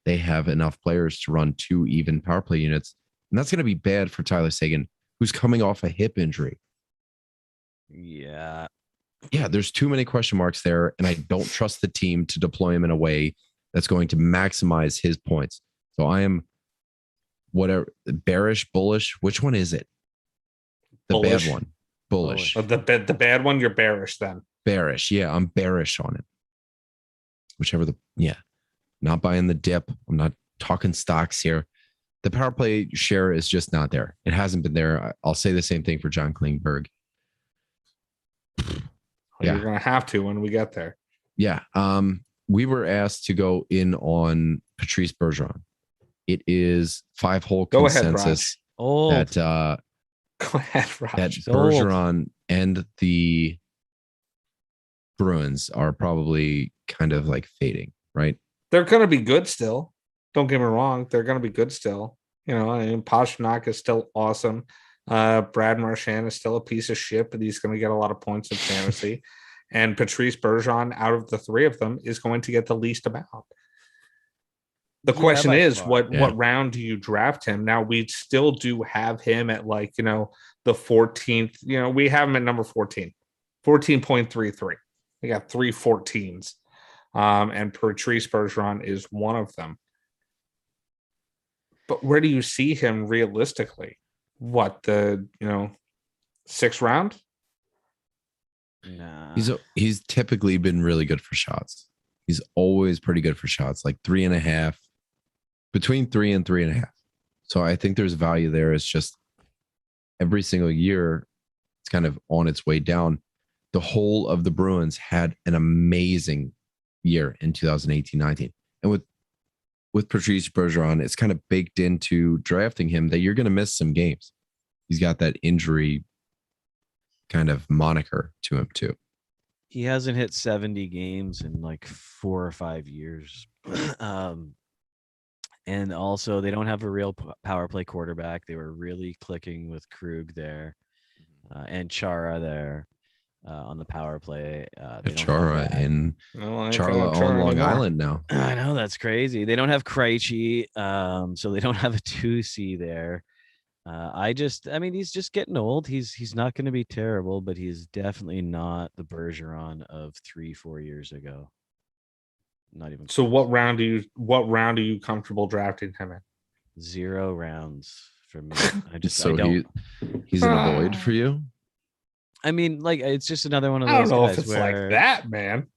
They have enough players to run 2 even power play units. And that's going to be bad for Tyler Seguin, who's coming off a hip injury. Yeah. Yeah, there's too many question marks there. And I don't trust the team to deploy him in a way that's going to maximize his points. So I am whatever, bearish, bullish. Which one is it? The bullish. Bad one. Bullish. The bad one, you're bearish then. Bearish. Yeah, I'm bearish on it. Whichever not buying the dip. I'm not talking stocks here. The power play share is just not there. It hasn't been there. I'll say the same thing for John Klingberg. You're going to have to when we get there. Yeah. We were asked to go in on Patrice Bergeron. It is 5-hole consensus that go ahead, Raj. That Bergeron and the Bruins are probably kind of like fading, right? They're going to be good still. Don't get me wrong. They're going to be good still. Pastrnak is still awesome. Brad Marchand is still a piece of shit, but he's going to get a lot of points in fantasy. And Patrice Bergeron, out of the 3 of them, is going to get the least amount. The question is, what round do you draft him? Now, we still do have him at the 14th. We have him at number 14, 14.33. We got 3 14s. And Patrice Bergeron is one of them. But where do you see him realistically? What, the 6th round? Nah. He's typically been really good for shots. He's always pretty good for shots, like 3.5, between 3 and 3.5. So I think there's value there. It's just every single year it's kind of on its way down. The whole of the Bruins had an amazing year in 2018-19. And with Patrice Bergeron, it's kind of baked into drafting him that you're going to miss some games. He's got that injury kind of moniker to him too. He hasn't hit 70 games in like 4 or 5 years. And also they don't have a real power play quarterback. They were really clicking with Krug there and Chara there on the power play. Chara on Long Island now. I know, that's crazy. They don't have Krejci, so they don't have a 2C there. He's just getting old. He's not going to be terrible, but he's definitely not the Bergeron of 3-4 years ago. Not even. So what round are you comfortable drafting him in? 0 rounds for me. He's an avoid for you. I mean, like, it's just another one of those. I don't know guys if it's where, like that, man.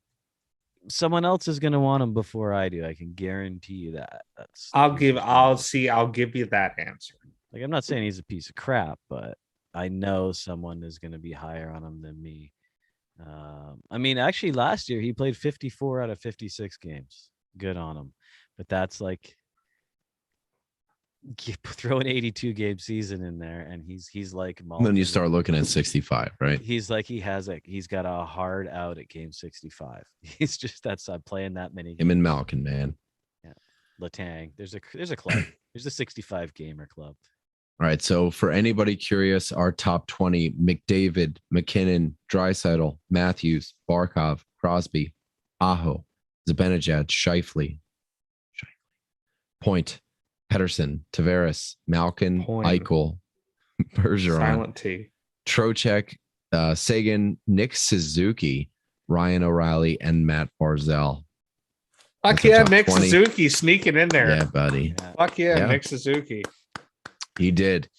someone else is going to want him before I do. I can guarantee you that. I'll give you that answer. Like, I'm not saying he's a piece of crap, but I know someone is going to be higher on him than me. I mean, actually, last year he played 54 out of 56 games. Good on him. But that's like throw an 82 game season in there, and he's like. And then you start looking at 65, right? He's like he's got a hard out at game 65. He's just I'm playing that many games. Him and Malkin, man. Yeah, Letang. There's a club. There's a 65 gamer club. All right. So for anybody curious, our top 20: McDavid, McKinnon, Draisaitl, Matthews, Barkov, Crosby, Aho, Zibanejad, Scheifele, Point, Pedersen, Tavares, Malkin, Point. Eichel, Bergeron, Silent T. Trocheck, Sagan, Nick Suzuki, Ryan O'Reilly, and Matt Barzell. Fuck That's our yeah, top Nick 20. Suzuki sneaking in there. Yeah, buddy. Yeah. Fuck yeah, Yeah. Nick Suzuki. He did.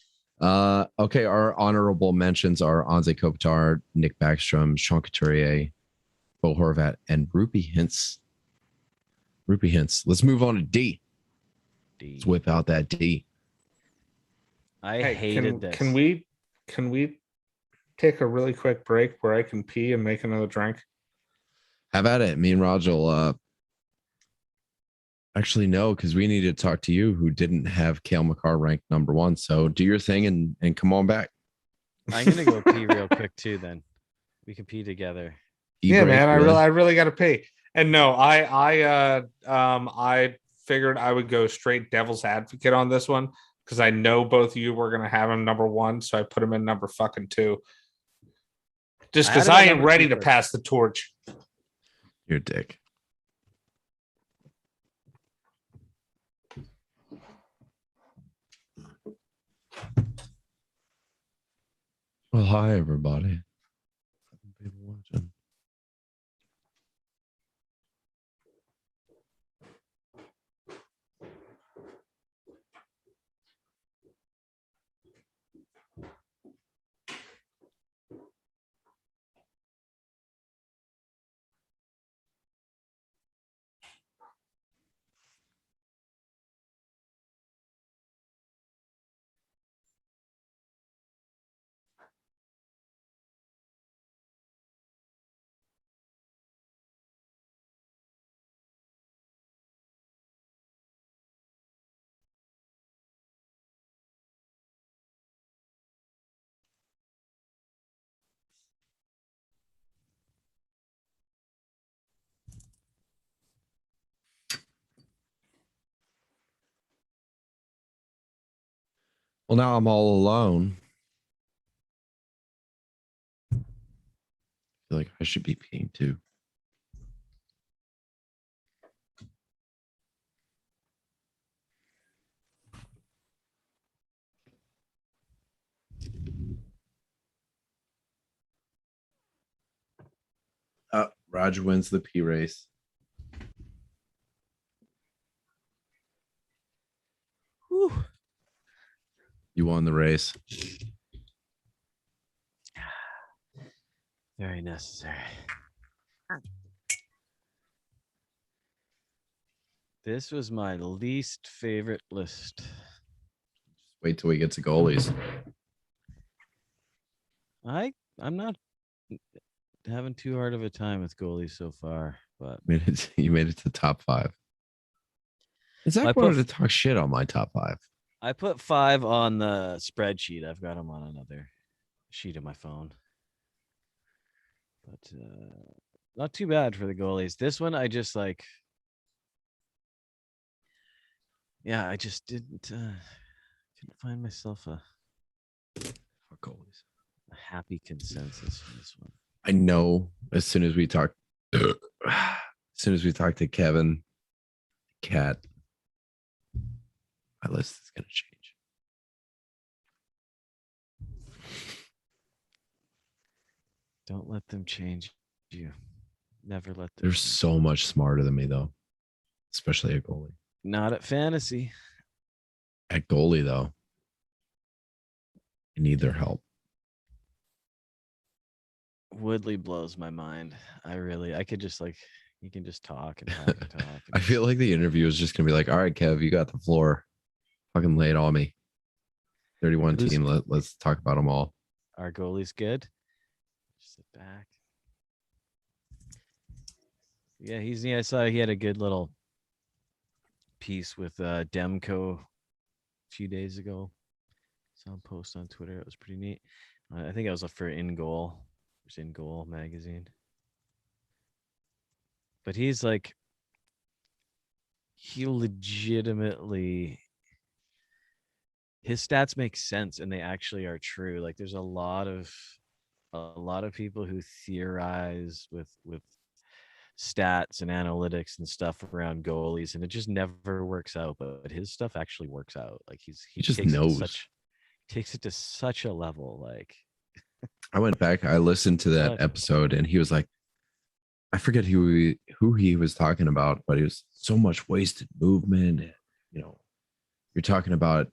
Okay, our honorable mentions are Anze Kopitar, Nick Backstrom, Sean Couturier, Bo Horvat, and Rupee Hintz. Let's move on to D. Let's whip out that D. I Hey, hated this. Can we take a really quick break where I can pee and make another drink? Have at it. Me and Raj will actually no, because we need to talk to you who didn't have Cale Makar ranked number 1. So do your thing and come on back. I'm gonna go pee real quick too. Then we can pee together. Yeah, E-break, man, really? I really got to pee. And no, I figured I would go straight devil's advocate on this one because I know both of you were gonna have him number 1, so I put him in number fucking 2. Just I had because him at I ain't number ready 2 to first. pass the torch. You're a dick. Well, hi everybody. People watching. Well, now I'm all alone. I feel like I should be peeing too. Roger wins the pee race. Whew. You won the race. Very necessary. This was my least favorite list. Wait till we get to goalies. I'm not having too hard of a time with goalies so far, but You made it to top 5. Zach wanted to talk shit on my top 5. I put 5 on the spreadsheet. I've got them on another sheet of my phone. But not too bad for the goalies. This one, I just like. Yeah, I just couldn't find myself a goalies. Happy consensus for this one. I know as soon as we talk to Kevin, Cat, my list is going to change. Don't let them change you. Never let them. They're so much smarter than me, though, especially at goalie. Not at fantasy. At goalie, though, I need their help. Woodley blows my mind. I could just like He can just talk and talk and talk. And I feel like the interview is just gonna be like, all right, Kev, you got the floor. Fucking lay it on me. 31 Who's- team. Let's talk about them all. our goalie's good. Just sit back. Yeah, I saw he had a good little piece with Demko a few days ago. Saw him post on Twitter. It was pretty neat. I think it was for In Goal. It was In Goal magazine. But he's like, he legitimately, his stats make sense and they actually are true. Like there's a lot of people who theorize with stats and analytics and stuff around goalies, and it just never works out. But his stuff actually works out. Like he just takes knows. Takes it to such a level. Like I went back, I listened to that episode, and he was like, I forget who he was talking about, but it was so much wasted movement. You know, you're talking about,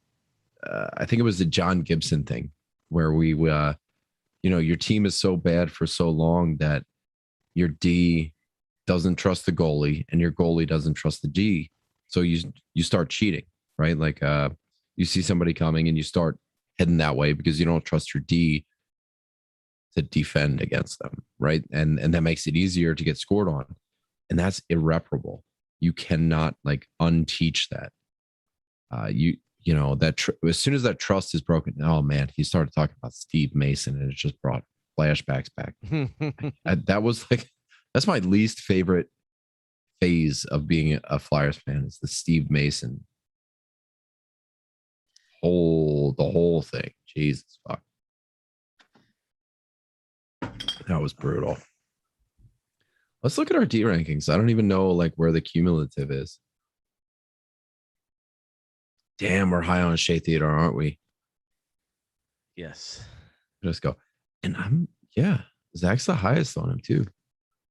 I think it was the John Gibson thing where we, your team is so bad for so long that your D doesn't trust the goalie and your goalie doesn't trust the D. So you start cheating, right? Like you see somebody coming and you start heading that way because you don't trust your D to defend against them, right? And that makes it easier to get scored on. And that's irreparable. You cannot like unteach that. As soon as that trust is broken, oh man, he started talking about Steve Mason and it just brought flashbacks back. That's my least favorite phase of being a Flyers fan is the Steve Mason the whole thing. Jesus fuck. That was brutal. Let's look at our D rankings. I don't even know like where the cumulative is. Damn, we're high on Shea Theodore, aren't we? yes, Let's go. And Zach's the highest on him too.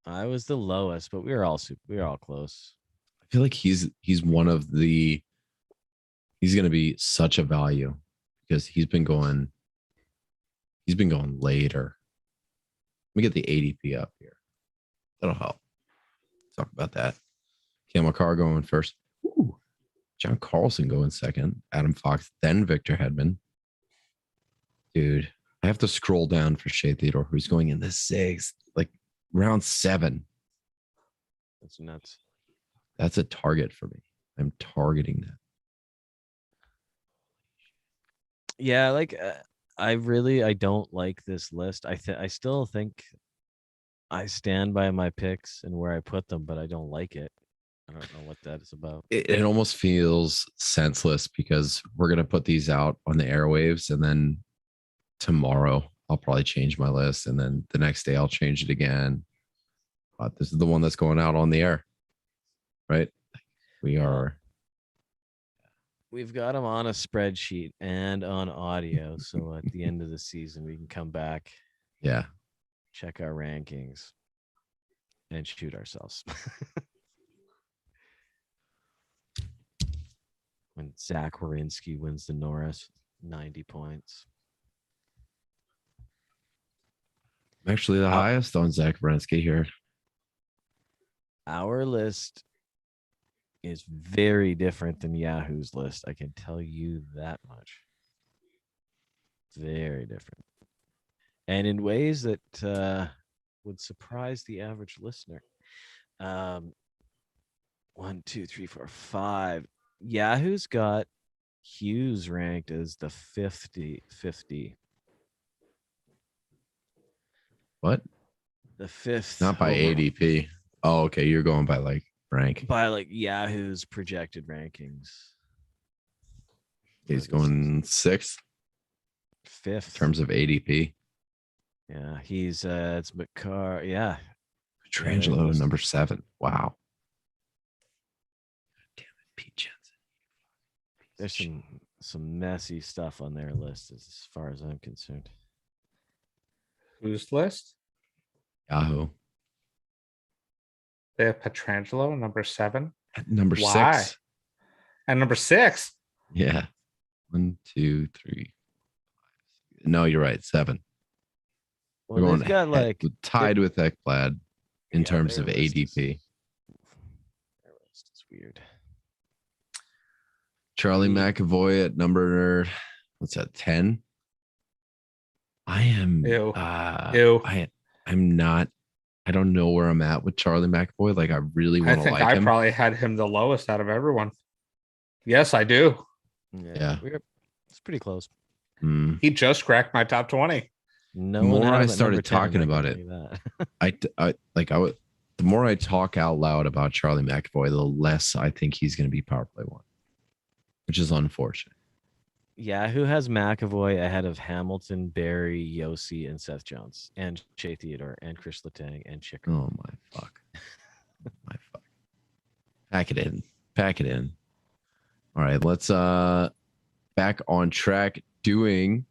I was the lowest, but we were all close. I feel like he's one of the. He's going to be such a value because he's been going later. Let me get the ADP up here. That'll help. Talk about that. Cam Carr going first. Ooh. John Carlson going second. Adam Fox, then Victor Hedman. Dude, I have to scroll down for Shea Theodore, who's going in the sixth, like round 7. That's nuts. That's a target for me. I'm targeting that. Yeah, like I don't like this list. I still think I stand by my picks and where I put them, but I don't like it. I don't know what that is about. It almost feels senseless because we're going to put these out on the airwaves and then tomorrow I'll probably change my list and then the next day I'll change it again. But this is the one that's going out on the air, right? We've got them on a spreadsheet and on audio. So at the end of the season, we can come back. Yeah. Check our rankings and shoot ourselves. When Zach Werenski wins the Norris, 90 points. I'm actually the highest on Zach Werenski here. Our list is very different than Yahoo's list. I can tell you that much. Very different. And in ways that would surprise the average listener. 1, 2, 3, 4, 5. Yahoo's got Hughes ranked as the 50. What? The 5th. Not by ADP. Oh, okay. You're going by like rank. By like Yahoo's projected rankings. He's going 6th. 5th. In terms of ADP. Yeah, he's it's McCarr. Yeah. Petrangelo, number 7. Wow. Damn it, Pete Jensen. There's some messy stuff on their list as far as I'm concerned. Whose list? Yahoo. They have Petrangelo, number 7. At number Why? 6. And number 6. Yeah. 1, 2, 3. No, you're right. 7. Well, We're they've got like tied with Ekblad in terms of their list ADP. It's weird. Charlie McAvoy at number, what's that, 10? I am Ew. I'm not, I don't know where I'm at with Charlie McAvoy. Like I really I want to think like I him. probably had him the lowest out of everyone. Yes, I do. Yeah. It's pretty close. He just cracked my top 20. No The one more had I him at started number 10, talking I can about tell it, you that. the more I talk out loud about Charlie McAvoy, the less I think he's going to be power play one, which is unfortunate. Yeah, who has McAvoy ahead of Hamilton, Barry, Yossi, and Seth Jones, and Shea Theodore, and Chris Letang, and Chicker? Oh my fuck. My fuck. Pack it in. Pack it in. All right, let's back on track doing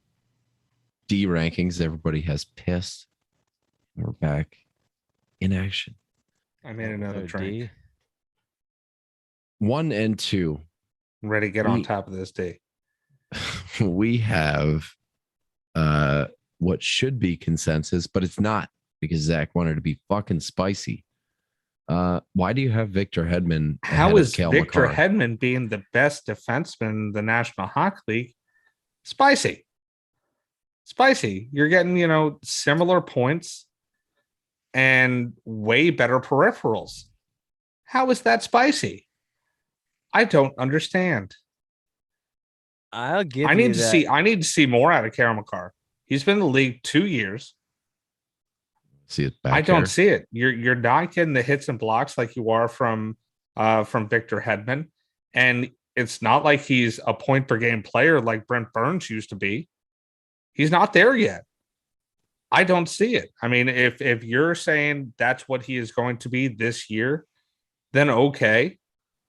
D rankings. Everybody has pissed. We're back in action. I made another With our drink. D. 1 and 2. I'm ready to get on top of this D. We have what should be consensus, but it's not because Zach wanted to be fucking spicy. Why do you have Victor Hedman? How is Cale Victor Makar? Hedman being the best defenseman in the National Hockey League? Spicy. Spicy. You're getting, similar points and way better peripherals. How is that spicy? I don't understand. I'll give I you need to that. I need to see more out of Cale Makar. He's been in the league 2 years. See it back I don't here? see it. You're not getting the hits and blocks like you are from Victor Hedman, and it's not like he's a point per game player like Brent Burns used to be. He's not there yet. I don't see it. I mean, if you're saying that's what he is going to be this year, then okay.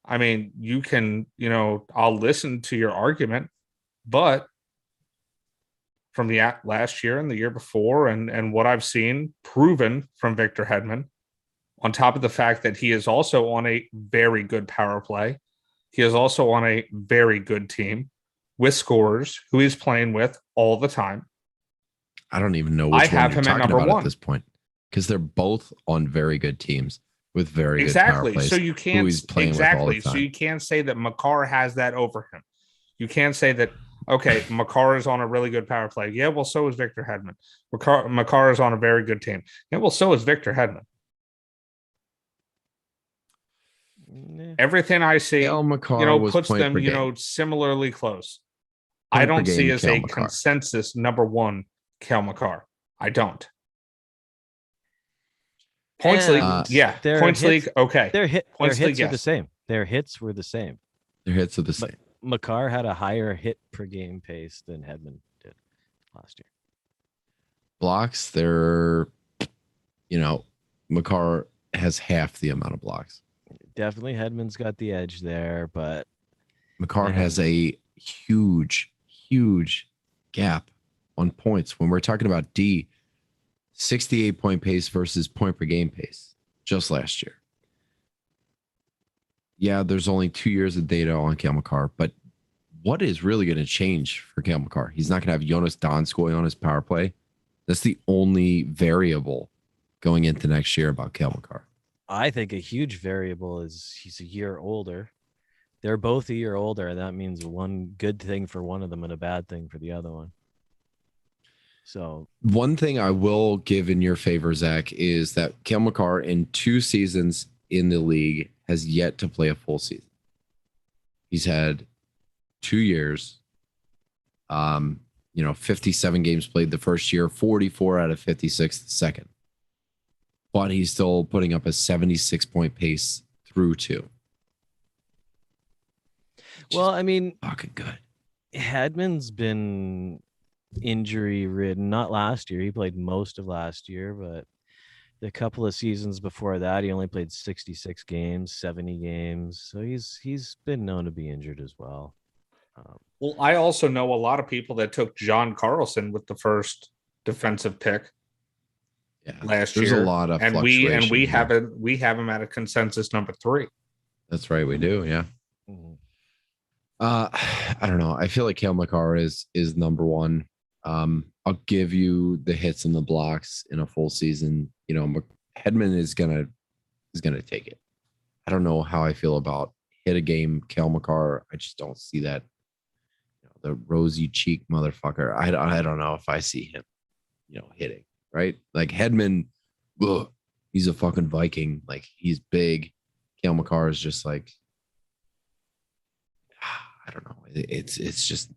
I mean, you can, I'll listen to your argument, but from the last year and the year before and what I've seen proven from Victor Hedman, on top of the fact that he is also on a very good power play, he is also on a very good team with scorers who he's playing with all the time. I don't even know which I have one you're him at talking number about one. at this point because they're both on very good teams with very good power Exactly. plays. So you can't he's playing with all the exactly. So time. you can't say that Makar has that over him. You can't say that, okay, Makar is on a really good power play. Yeah, well, so is Victor Hedman. Makar is on a very good team. Yeah, well, so is Victor Hedman. Everything I see, Cale Makar was puts point them, per game. similarly close. Point I per don't see game, as Cale a Makar. consensus number one, Cale Makar. I don't. Points league, yeah. Points league, okay. Their Points hits league, are yes. the same. Their hits were the same. Their hits are the same. Makar had a higher hit per game pace than Hedman did last year. Blocks, they're, Makar has half the amount of blocks. Definitely Hedman's got the edge there, but Makar has a huge, huge gap on points. When we're talking about D, 68 point pace versus point per game pace just last year. Yeah, there's only 2 years of data on Cale Makar, but what is really going to change for Cale Makar? He's not going to have Jonas Donskoy on his power play. That's the only variable going into next year about Cale Makar. I think a huge variable is he's a year older. They're both a year older, and that means one good thing for one of them and a bad thing for the other one. So one thing I will give in your favor, Zach, is that Cale Makar in 2 seasons in the league has yet to play a full season. He's had 2 years, 57 games played the first year, 44 out of 56 the second. But he's still putting up a 76-point pace through 2. Well, I mean, fucking good. Hedman's been injury ridden. Not last year. He played most of last year, but the couple of seasons before that, he only played 66 games, 70 games. So he's been known to be injured as well. Well, I also know a lot of people that took John Carlson with the first defensive pick last year. There's a lot of fluctuation. We have him at a consensus number 3. That's right, we do. Yeah. Mm-hmm. I don't know. I feel like Cale Makar is number 1. I'll give you the hits and the blocks in a full season. Hedman is gonna take it. I don't know how I feel about hit a game, Kel McCarr. I just don't see that. The rosy cheek motherfucker. I don't know if I see him, hitting, right? Like Hedman, ugh, he's a fucking Viking. Like he's big. Kel McCarr is just like, I don't know. It's just,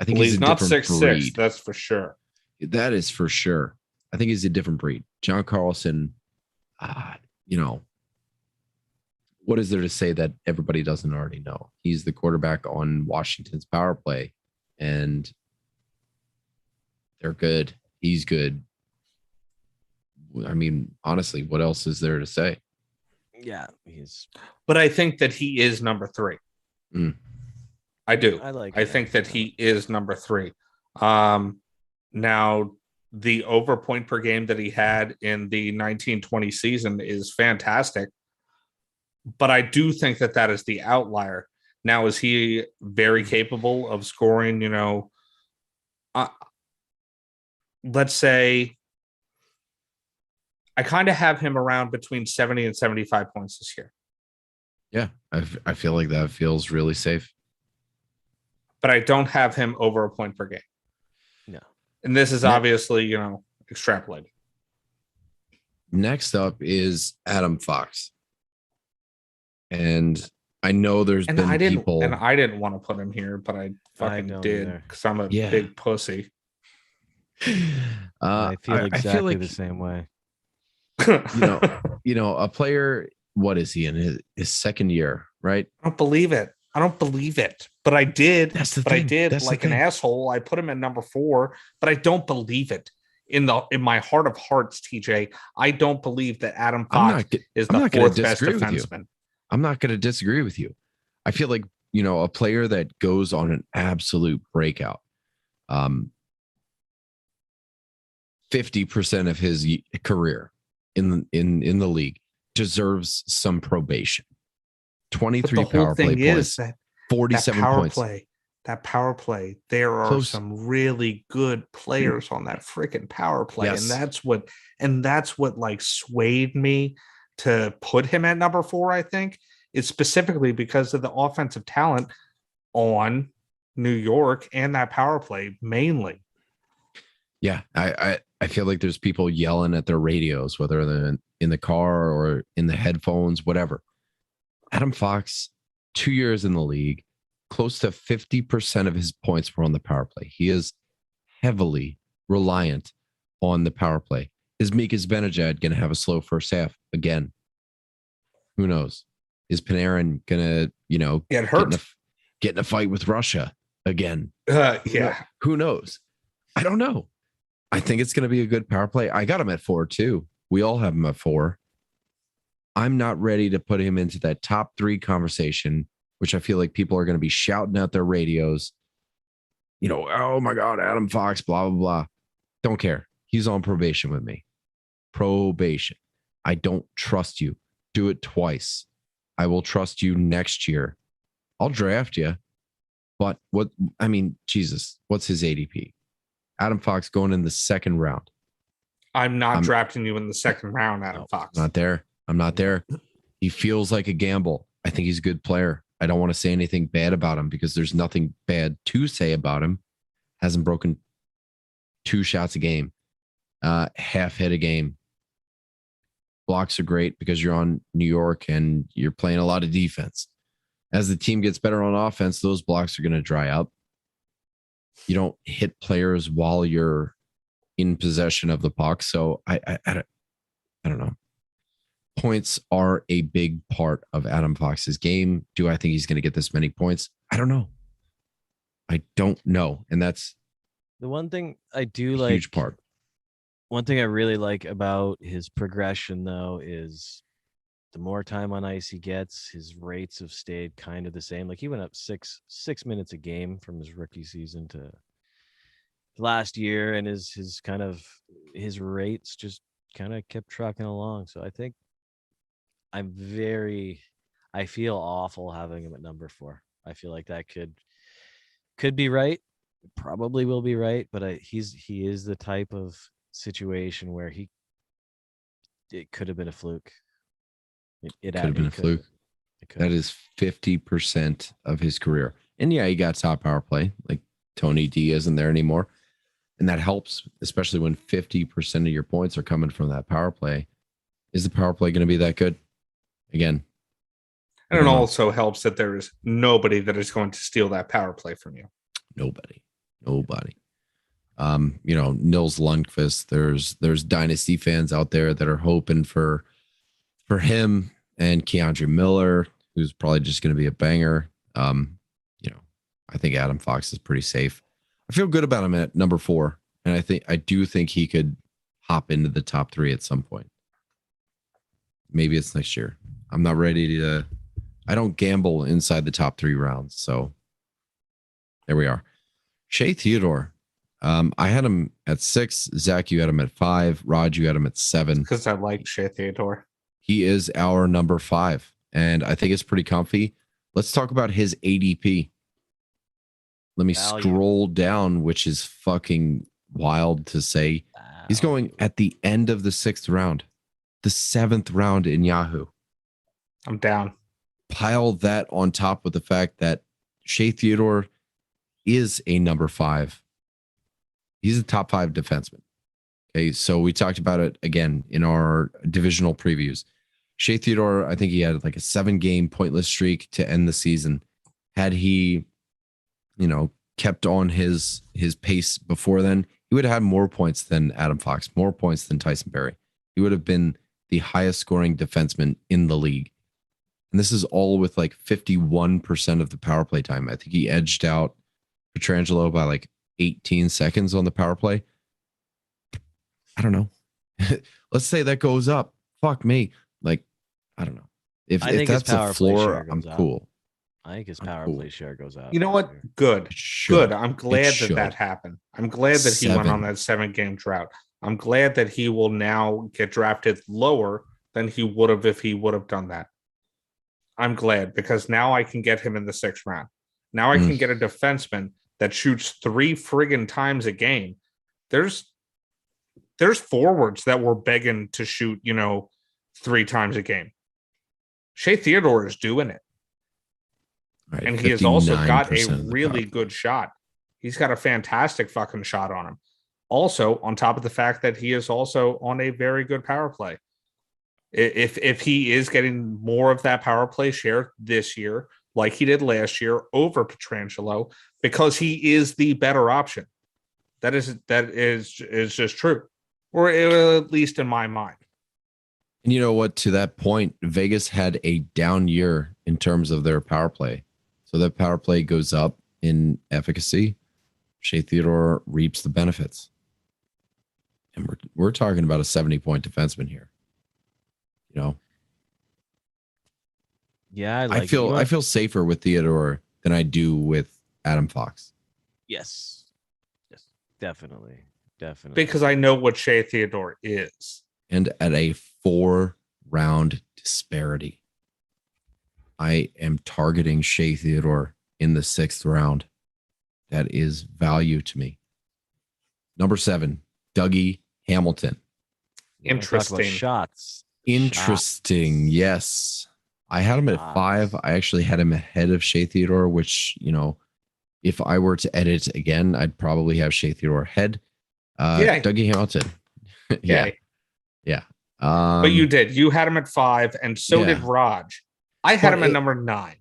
I think Well, he's he's a not different 6'6", breed. that's for sure. That is for sure. I think he's a different breed. John Carlson, you know, what is there to say that everybody doesn't already know? He's the quarterback on Washington's power play, and they're good. He's good. I mean, honestly, what else is there to say? Yeah, he's. But I think that he is number 3. Mm. I do. I think that he is number 3. Now, the over point per game that he had in the 1920 season is fantastic. But I do think that that is the outlier. Now, is he very capable of scoring, let's say I kind of have him around between 70 and 75 points this year. Yeah, I feel like that feels really safe. But I don't have him over a point per game. No. And this is obviously, extrapolated. Next up is Adam Fox. And I know there's been people. And I didn't want to put him here, but I fucking did because I'm a big pussy. I feel exactly the same way. A player, what is he in his second year, right? I don't believe it. But I did. That's the thing. I did like an asshole. I put him at number 4, but I don't believe it. In my heart of hearts, TJ, I don't believe that Adam Fox is the 4th best defenseman. I'm not going to disagree with you. I feel like, a player that goes on an absolute breakout, 50% of his career in the league deserves some probation. 23 power play points, 47 points. That power play, there are some really good players on that freaking power play. Yes. And that's what like swayed me to put him at number 4, I think. It's specifically because of the offensive talent on New York and that power play mainly. Yeah, I feel like there's people yelling at their radios, whether they're in the car or in the headphones, whatever. Adam Fox, 2 years in the league, close to 50% of his points were on the power play. He is heavily reliant on the power play. Is Mika Zibanejad going to have a slow first half again? Who knows? Is Panarin going to, get hurt, get in a fight with Russia again? Yeah. Who knows? I don't know. I think it's going to be a good power play. I got him at 4 too. We all have him at 4. I'm not ready to put him into that top 3 conversation, which I feel like people are going to be shouting out their radios. Oh my God, Adam Fox, blah, blah, blah. Don't care. He's on probation with me. Probation. I don't trust you. Do it twice. I will trust you next year. I'll draft you. But Jesus, what's his ADP? Adam Fox going in the second round. I'm not drafting you in the second round, Adam Fox. I'm not there. He feels like a gamble. I think he's a good player. I don't want to say anything bad about him because there's nothing bad to say about him. Hasn't broken 2 shots a game, half hit a game. Blocks are great because you're on New York and you're playing a lot of defense. As the team gets better on offense, those blocks are going to dry up. You don't hit players while you're in possession of the puck. So I don't know. Points are a big part of Adam Fox's game. Do I think he's going to get this many points? I don't know. And that's the one thing I do like. Huge part. One thing I really like about his progression, though, is the more time on ice he gets, his rates have stayed kind of the same. Like he went up six minutes a game from his rookie season to last year, and his rates just kind of kept trucking along. So I think I feel awful having him at number 4. I feel like that could be right. Probably will be right, but he is the type of situation where it could have been a fluke. It Could have been a fluke. It could. That is 50% of his career. And yeah, he got top power play. Like Tony D isn't there anymore. And that helps, especially when 50% of your points are coming from that power play. Is the power play going to be that good? Again. And it also helps that there is nobody that is going to steal that power play from you. Nobody. Nils Lundqvist. There's dynasty fans out there that are hoping for him and Keandre Miller, who's probably just going to be a banger. I think Adam Fox is pretty safe. I feel good about him at number 4, and I do think he could hop into the top 3 at some point. Maybe it's next year. I'm not ready to. I don't gamble inside the top 3 rounds, so there we are. Shea Theodore. I had him at 6. Zach, you had him at 5. Rod, you had him at 7. Because I like Shea Theodore. He is our number 5, and I think it's pretty comfy. Let's talk about his ADP. Let me scroll down, which is fucking wild to say. He's going at the end of the 6th round, the 7th round in Yahoo. I'm down. Pile that on top of the fact that Shea Theodore is a number 5. He's a top 5 defenseman. Okay, so we talked about it again in our divisional previews. Shea Theodore, I think he had like a 7-game pointless streak to end the season. Had he, kept on his pace before then, he would have had more points than Adam Fox, more points than Tyson Barrie. He would have been the highest scoring defenseman in the league. And this is all with like 51% of the power play time. I think he edged out Pietrangelo by like 18 seconds on the power play. I don't know. Let's say that goes up. Fuck me. Like, I don't know. If that's a floor, I'm cool. I think his power play share goes up. You know what? Good. Good. I'm glad that happened. I'm glad that he went on that 7-game drought. I'm glad that he will now get drafted lower than he would have if he would have done that. I'm glad because now I can get him in the 6th round. Now I can get a defenseman that shoots 3 friggin' times a game. There's forwards that were begging to shoot, 3 times a game. Shea Theodore is doing it. Right, and he has also got a really good shot. He's got a fantastic fucking shot on him. Also, on top of the fact that he is also on a very good power play. If he is getting more of that power play share this year, like he did last year over Pietrangelo, because he is the better option. That is just true, or at least in my mind. And you know what? To that point, Vegas had a down year in terms of their power play. So that power play goes up in efficacy. Shea Theodore reaps the benefits. And we're talking about a 70-point defenseman here. Yeah, I feel safer with Theodore than I do with Adam Fox. Yes, definitely. Because I know what Shea Theodore is. And at a 4-round disparity, I am targeting Shea Theodore in the 6th round. That is value to me. Number 7, Dougie Hamilton. Interesting. Shots. Interesting. Shots. Yes. I had him at 5. I actually had him ahead of Shea Theodore, which, if I were to edit again, I'd probably have Shea Theodore ahead. Dougie Hamilton. Yeah. But you did. You had him at 5, and so did Raj. I had him at number 9.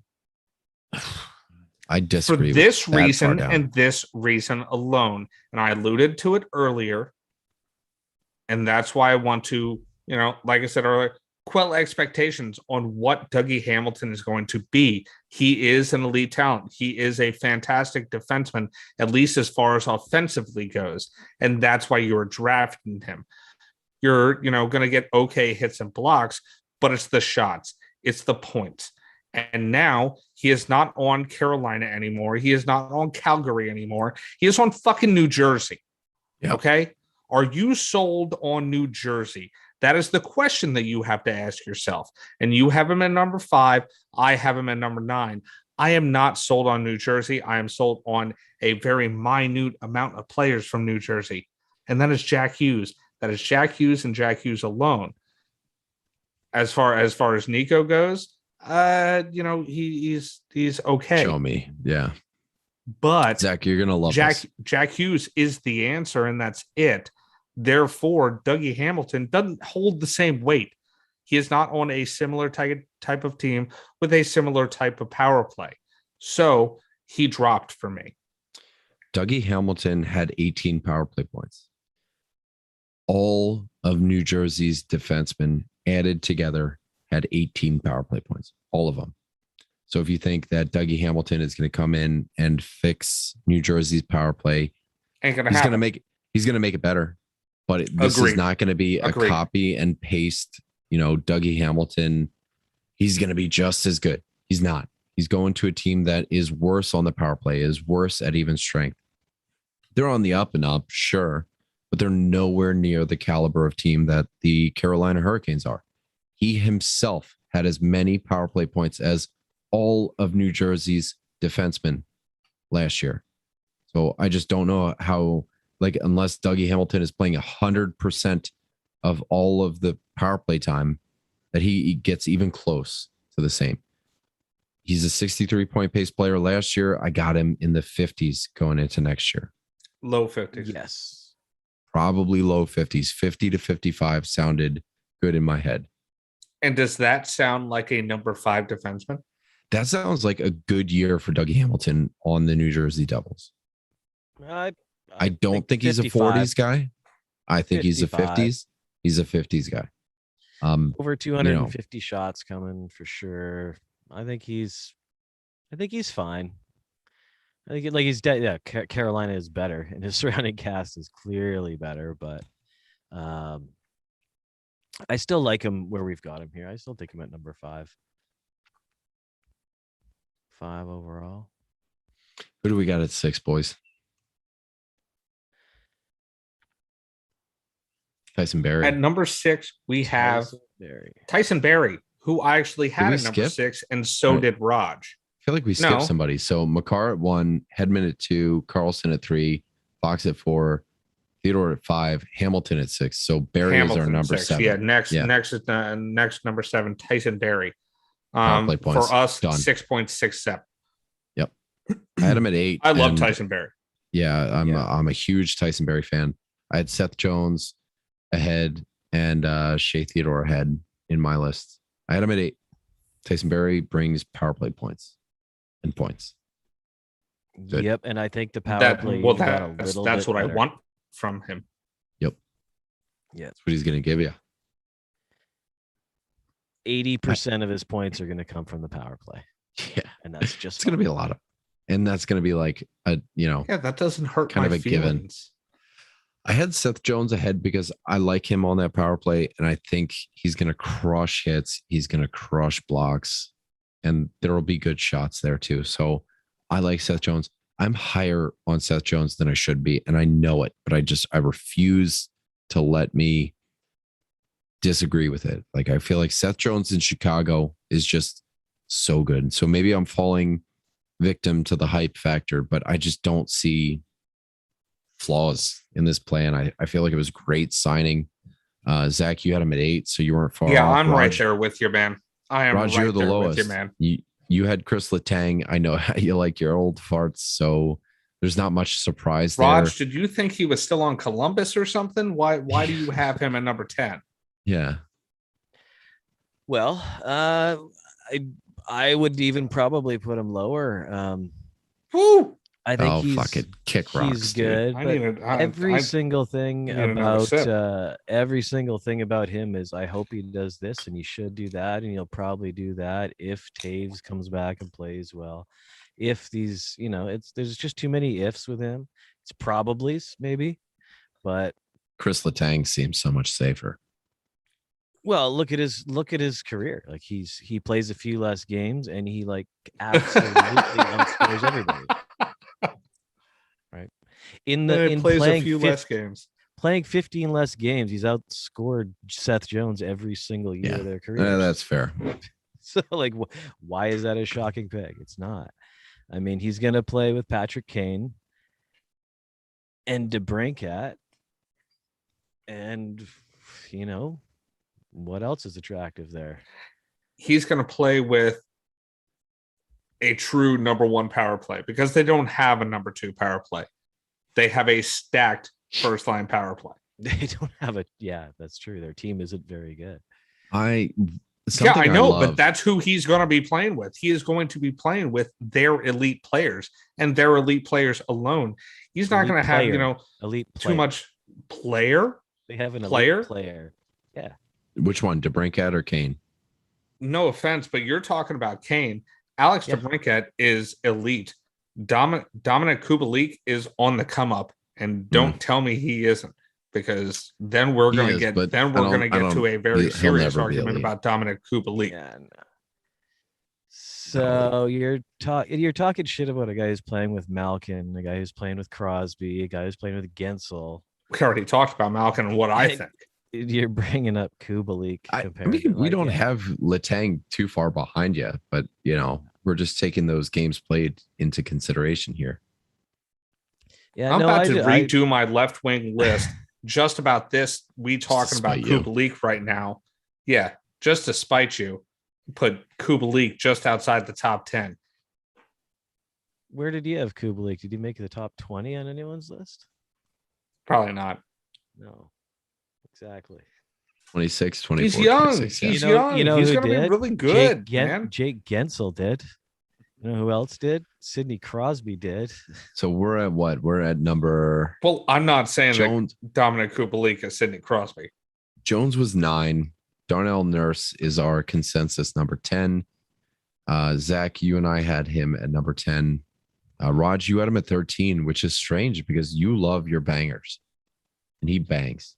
I disagree. For this reason and this reason alone, and I alluded to it earlier, and that's why I want to, like I said earlier, quell expectations on what Dougie Hamilton is going to be. He is an elite talent. He is a fantastic defenseman, at least as far as offensively goes, and that's why you're drafting him. You're, going to get okay hits and blocks, but it's the shots. It's the points. And now he is not on Carolina anymore. He is not on Calgary anymore. He is on fucking New Jersey. Yep. Okay? Are you sold on New Jersey? That is the question that you have to ask yourself. And you have him at number 5. I have him at number 9. I am not sold on New Jersey. I am sold on a very minute amount of players from New Jersey. And that is Jack Hughes. That is Jack Hughes and Jack Hughes alone. as Nico goes, he's okay. Show me. Yeah. But Zach, you're gonna love Jack Hughes is the answer, and that's it. Therefore, Dougie Hamilton doesn't hold the same weight. He is not on a similar type of team with a similar type of power play. So he dropped for me. Dougie Hamilton had 18 power play points. All of New Jersey's defensemen added together had 18 power play points. All of them. So if you think that Dougie Hamilton is going to come in and fix New Jersey's power play, he's going to make it better. But this is not going to be a copy and paste. Dougie Hamilton, he's going to be just as good. He's not. He's going to a team that is worse on the power play, is worse at even strength. They're on the up and up, sure, but they're nowhere near the caliber of team that the Carolina Hurricanes are. He himself had as many power play points as all of New Jersey's defensemen last year. So I just don't know how, unless Dougie Hamilton is playing 100% of all of the power play time, that he gets even close to the same. He's a 63-point pace player last year. I got him in the 50s going into next year. Low 50s. Yes. Probably low 50s. 50 to 55 sounded good in my head. And does that sound like a number 5 defenseman? That sounds like a good year for Dougie Hamilton on the New Jersey Devils. I don't think he's 55. A 40s guy. I think 55. He's a 50s. He's a 50s guy. Over 250 shots coming for sure. I think he's fine. I think he's dead. Yeah, Carolina is better, and his surrounding cast is clearly better. But I still like him where we've got him here. I still think him at number 5. 5 overall. Who do we got at 6, boys? Tyson Barrie. At number 6, we have Tyson Barrie, who I actually had at number 6, and so did Raj. I feel like we skipped somebody. So Makar at 1, Hedman at 2, Carlson at 3, Fox at 4, Theodore at 5, Hamilton at 6. So Barrie is our number 7. Yeah, next number 7, Tyson Barrie. For us, 6.67. Yep. I had him at 8. I love Tyson Barrie. Yeah, I'm a huge Tyson Barrie fan. I had Seth Jones ahead and Shea Theodore ahead in my list. I had him at 8. Tyson Barrie brings power play points and points. Good. Yep, and I think the power play. Well, that's what I want from him. Yep. Yeah, that's what he's going to give you. 80% of his points are going to come from the power play. Yeah, and that's just it's going to be a lot of, and that's going to be like a that doesn't hurt kind my of a feelings. Given. I had Seth Jones ahead because I like him on that power play, and I think he's going to crush hits. He's going to crush blocks, and there will be good shots there too. So I like Seth Jones. I'm higher on Seth Jones than I should be, and I know it, but I refuse to let me disagree with it. Like, I feel like Seth Jones in Chicago is just so good. So maybe I'm falling victim to the hype factor, but I just don't see flaws in this plan. I feel like it was great signing. Zach, you had him at 8, so you weren't far off. I'm right there with you, man. I am Raj, right you're the there lowest. with you, man. You had Chris Letang. I know how you like your old farts, so there's not much surprise there. Raj, did you think he was still on Columbus or something? Why do you have him at number 10? Yeah. Well, I would even probably put him lower. Woo! I think he's fucking kick rocks. He's good. Every single thing about him is I hope he does this and he should do that and he'll probably do that if Taves comes back and plays well. If these, there's just too many ifs with him. It's probablys maybe, but Chris Letang seems so much safer. Well, look at his career. Like he plays a few less games and he absolutely outscores everybody. Right. In plays playing a few less games. Playing 15 less games, he's outscored Seth Jones every single year of their career. That's fair. So why is that a shocking pick? It's not. I mean, he's gonna play with Patrick Kane and DeBrincat, and What else is attractive there? He's going to play with a true number one power play because they don't have a number two power play. They have a stacked first line power play. They don't have a. Yeah, that's true. Their team isn't very good. I know, but that's who he's going to be playing with. He is going to be playing with their elite players and their elite players alone. He's not going to have, elite too much player. They have an player. Elite player. Yeah. Which one, DeBrincat or Kane? No offense, but you're talking about Kane. Alex DeBrincat is elite. Dominic Kubalik is on the come up, and don't tell me he isn't, because then we're going to get to a very serious argument about Dominic Kubalik. Yeah, no. So you're talking shit about a guy who's playing with Malkin, a guy who's playing with Crosby, a guy who's playing with Gensel. We already talked about Malkin and what I think. You're bringing up Kubalik. We don't have Letang too far behind you, but we're just taking those games played into consideration here. Yeah, I'm about to redo my left wing list just about this. We talking about Kubalik right now. Yeah, just to spite you, put Kubalik just outside the top 10. Where did you have Kubalik? Did he make the top 20 on anyone's list? Probably not. No. Exactly. 26, 24. He's young. 26, He's young. He's going to be really good, man. Jake Gensel did. You know who else did? Sidney Crosby did. So we're at what? We're at number. Well, I'm not saying that Dominic Kubalik is Sidney Crosby. Jones was 9. Darnell Nurse is our consensus number 10. Zach, you and I had him at number 10. Raj, you had him at 13, which is strange because you love your bangers, and he bangs.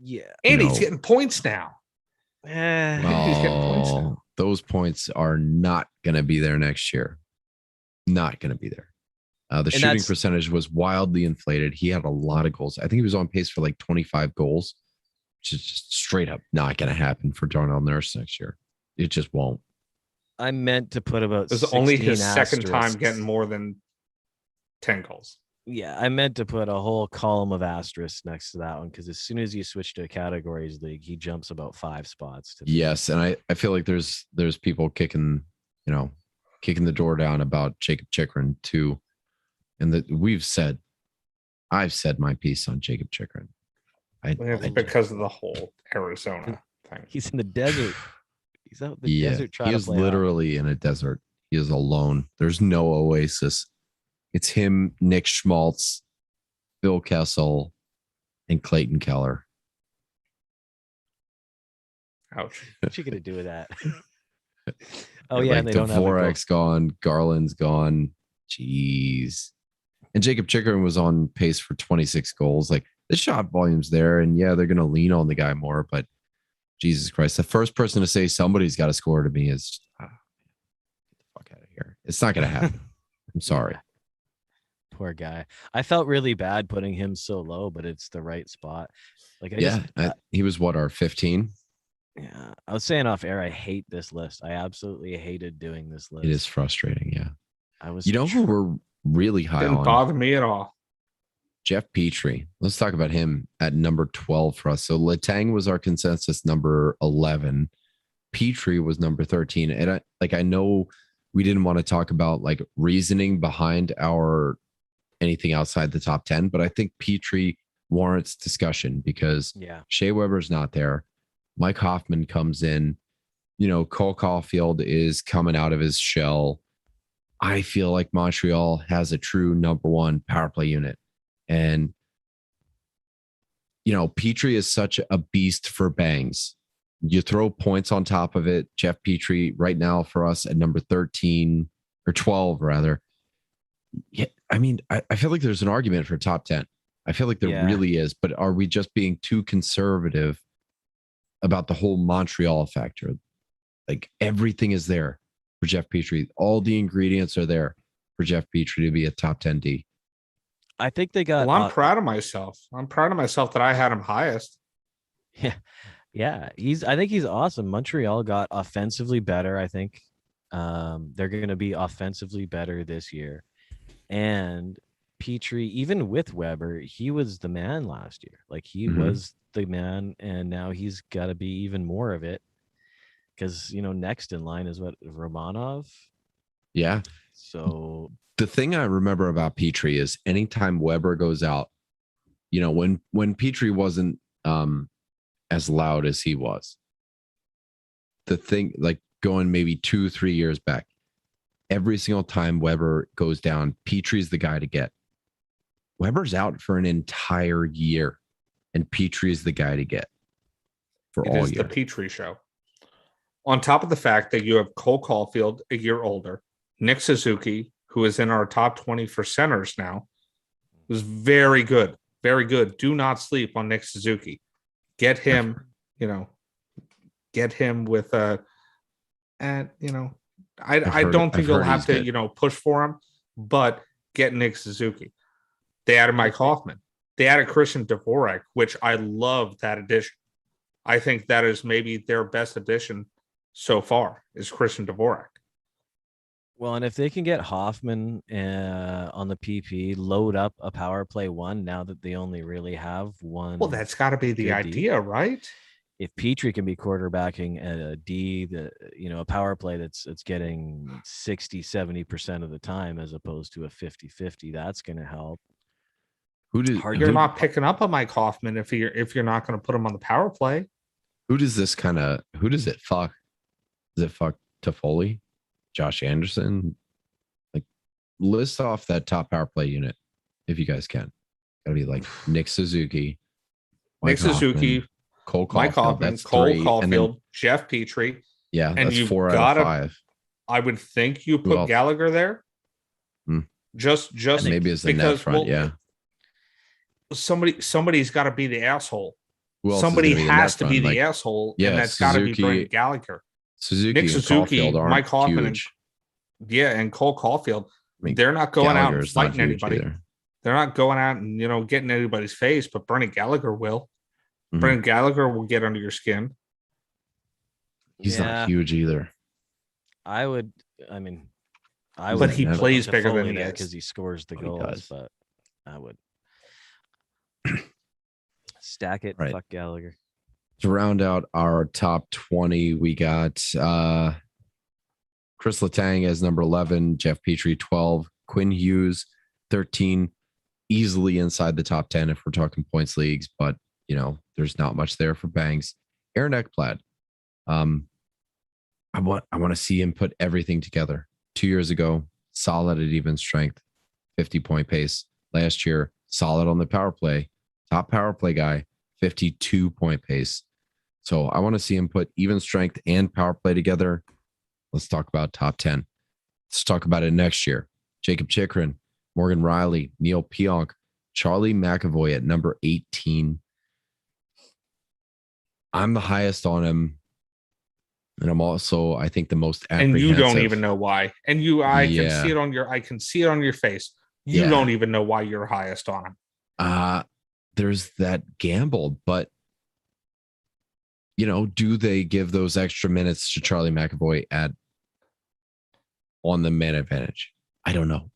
Yeah, and he's getting points now. He's getting points now. Those points are not going to be there next year. Not going to be there. The shooting percentage was wildly inflated. He had a lot of goals. I think he was on pace for like 25 goals, which is just straight up not going to happen for Darnell Nurse next year. It just won't. I meant to put about. It was only his second time getting more than 10 goals. Yeah, I meant to put a whole column of asterisks next to that one because as soon as you switch to a categories league, he jumps about 5 spots. Yes, and I feel like there's people kicking the door down about Jacob Chikrin too, and that I've said my piece on Jacob Chikrin. Because of the whole Arizona thing. He's in the desert. He's out in the desert trying to play. He is literally in a desert. He is alone. There's no oasis. It's him, Nick Schmaltz, Phil Kessel, and Clayton Keller. Ouch. What you gonna do with that? Oh yeah, and they don't have Dvorak's gone, Garland's gone. Jeez. And Jacob Chikrin was on pace for 26 goals. Like the shot volume's there, and yeah, they're gonna lean on the guy more, but Jesus Christ, the first person to say somebody's got to score to me is get the fuck out of here. It's not gonna happen. I'm sorry. Poor guy. I felt really bad putting him so low, but it's the right spot. Like, he was our 15. Yeah, I was saying off air, I hate this list. I absolutely hated doing this list. It is frustrating. Yeah, I was. Who we're really high on? Didn't bother me at all. Jeff Petrie. Let's talk about him at number 12 for us. So Letang was our consensus number 11. Petrie was number 13, and I know we didn't want to talk about like reasoning behind our anything outside the top 10, but I think Petrie warrants discussion because Shea Weber's not there. Mike Hoffman comes in, Cole Caulfield is coming out of his shell. I feel like Montreal has a true number one power play unit. And, Petrie is such a beast for bangs. You throw points on top of it. Jeff Petrie right now for us at number 13 or 12 rather. Yeah, I mean, I feel like there's an argument for top 10. I feel like there really is, but are we just being too conservative about the whole Montreal factor? Like everything is there for Jeff Petrie. All the ingredients are there for Jeff Petrie to be a top 10 D. I think they got. Well, I'm proud of myself. I'm proud of myself that I had him highest. Yeah. I think he's awesome. Montreal got offensively better. I think they're going to be offensively better this year. And Petrie, even with Weber, he was the man last year. Like he Mhm. was the man, and now he's got to be even more of it. Because next in line is what, Romanov. Yeah. So The thing I remember about Petrie is anytime Weber goes out, when Petrie wasn't as loud as he was, the thing, like going maybe 2-3 years back, every single time Weber goes down, Petrie's the guy to get. Weber's out for an entire year, and Petrie's the guy to get for It all is year. the Petrie show. On top of the fact that you have Cole Caulfield, a year older, Nick Suzuki, who is in our top 20 for centers now, is very good. Very good. Do not sleep on Nick Suzuki. Get him, get him with I don't think you'll have to, push for him, but get Nick Suzuki. They added Mike Hoffman. They added Christian Dvorak, which I love that addition. I think that is maybe their best addition so far is Christian Dvorak. Well, and if they can get Hoffman on the PP, load up a power play one, now that they only really have one. Well, that's got to be the idea, right? If Petrie can be quarterbacking at a D, a power play that's getting 60-70% of the time as opposed to a 50-50, that's going to help. You're not picking up a Mike Hoffman if you're not going to put him on the power play. Who does it fuck? Does it fuck Toffoli? Josh Anderson? Like, list off that top power play unit if you guys can. Gotta be like Nick Suzuki, Mike Suzuki, Cole Caulfield, Mike Hoffman, that's Cole three, Caulfield, Jeff Petrie. Yeah, and that's 4 out of 5. I would think you put Gallagher there. Just maybe as the net front, yeah. Somebody's got to be the asshole. Somebody has to be the asshole, and that's got to be Brent Gallagher. Nick Suzuki, Mike Hoffman, huge. And Cole Caulfield. They're not going out and fighting anybody. Either. They're not going out and getting anybody's face, but Brendan Gallagher will. Mm-hmm. Brendan Gallagher will get under your skin. He's not huge either. But he plays bigger than he is because he scores the goals. But I would stack it. Right. Fuck Gallagher. To round out our top 20, we got Chris Letang as number 11, Jeff Petrie 12, Quinn Hughes 13, easily inside the top 10 if we're talking points leagues, but there's not much there for Bangs. Aaron Ekblad, I want to see him put everything together. 2 years ago, solid at even strength, 50-point pace. Last year, solid on the power play, top power play guy, 52-point pace. So I want to see him put even strength and power play together. Let's talk about top 10. Let's talk about it next year. Jacob Chikrin, Morgan Riley, Neil Pionk, Charlie McAvoy at number 18. I'm the highest on him. And I'm also, I think, the most apprehensive. And you don't even know why. And I can see it on your face. You don't even know why you're highest on him. There's that gamble, but do they give those extra minutes to Charlie McAvoy on the man advantage? I don't know.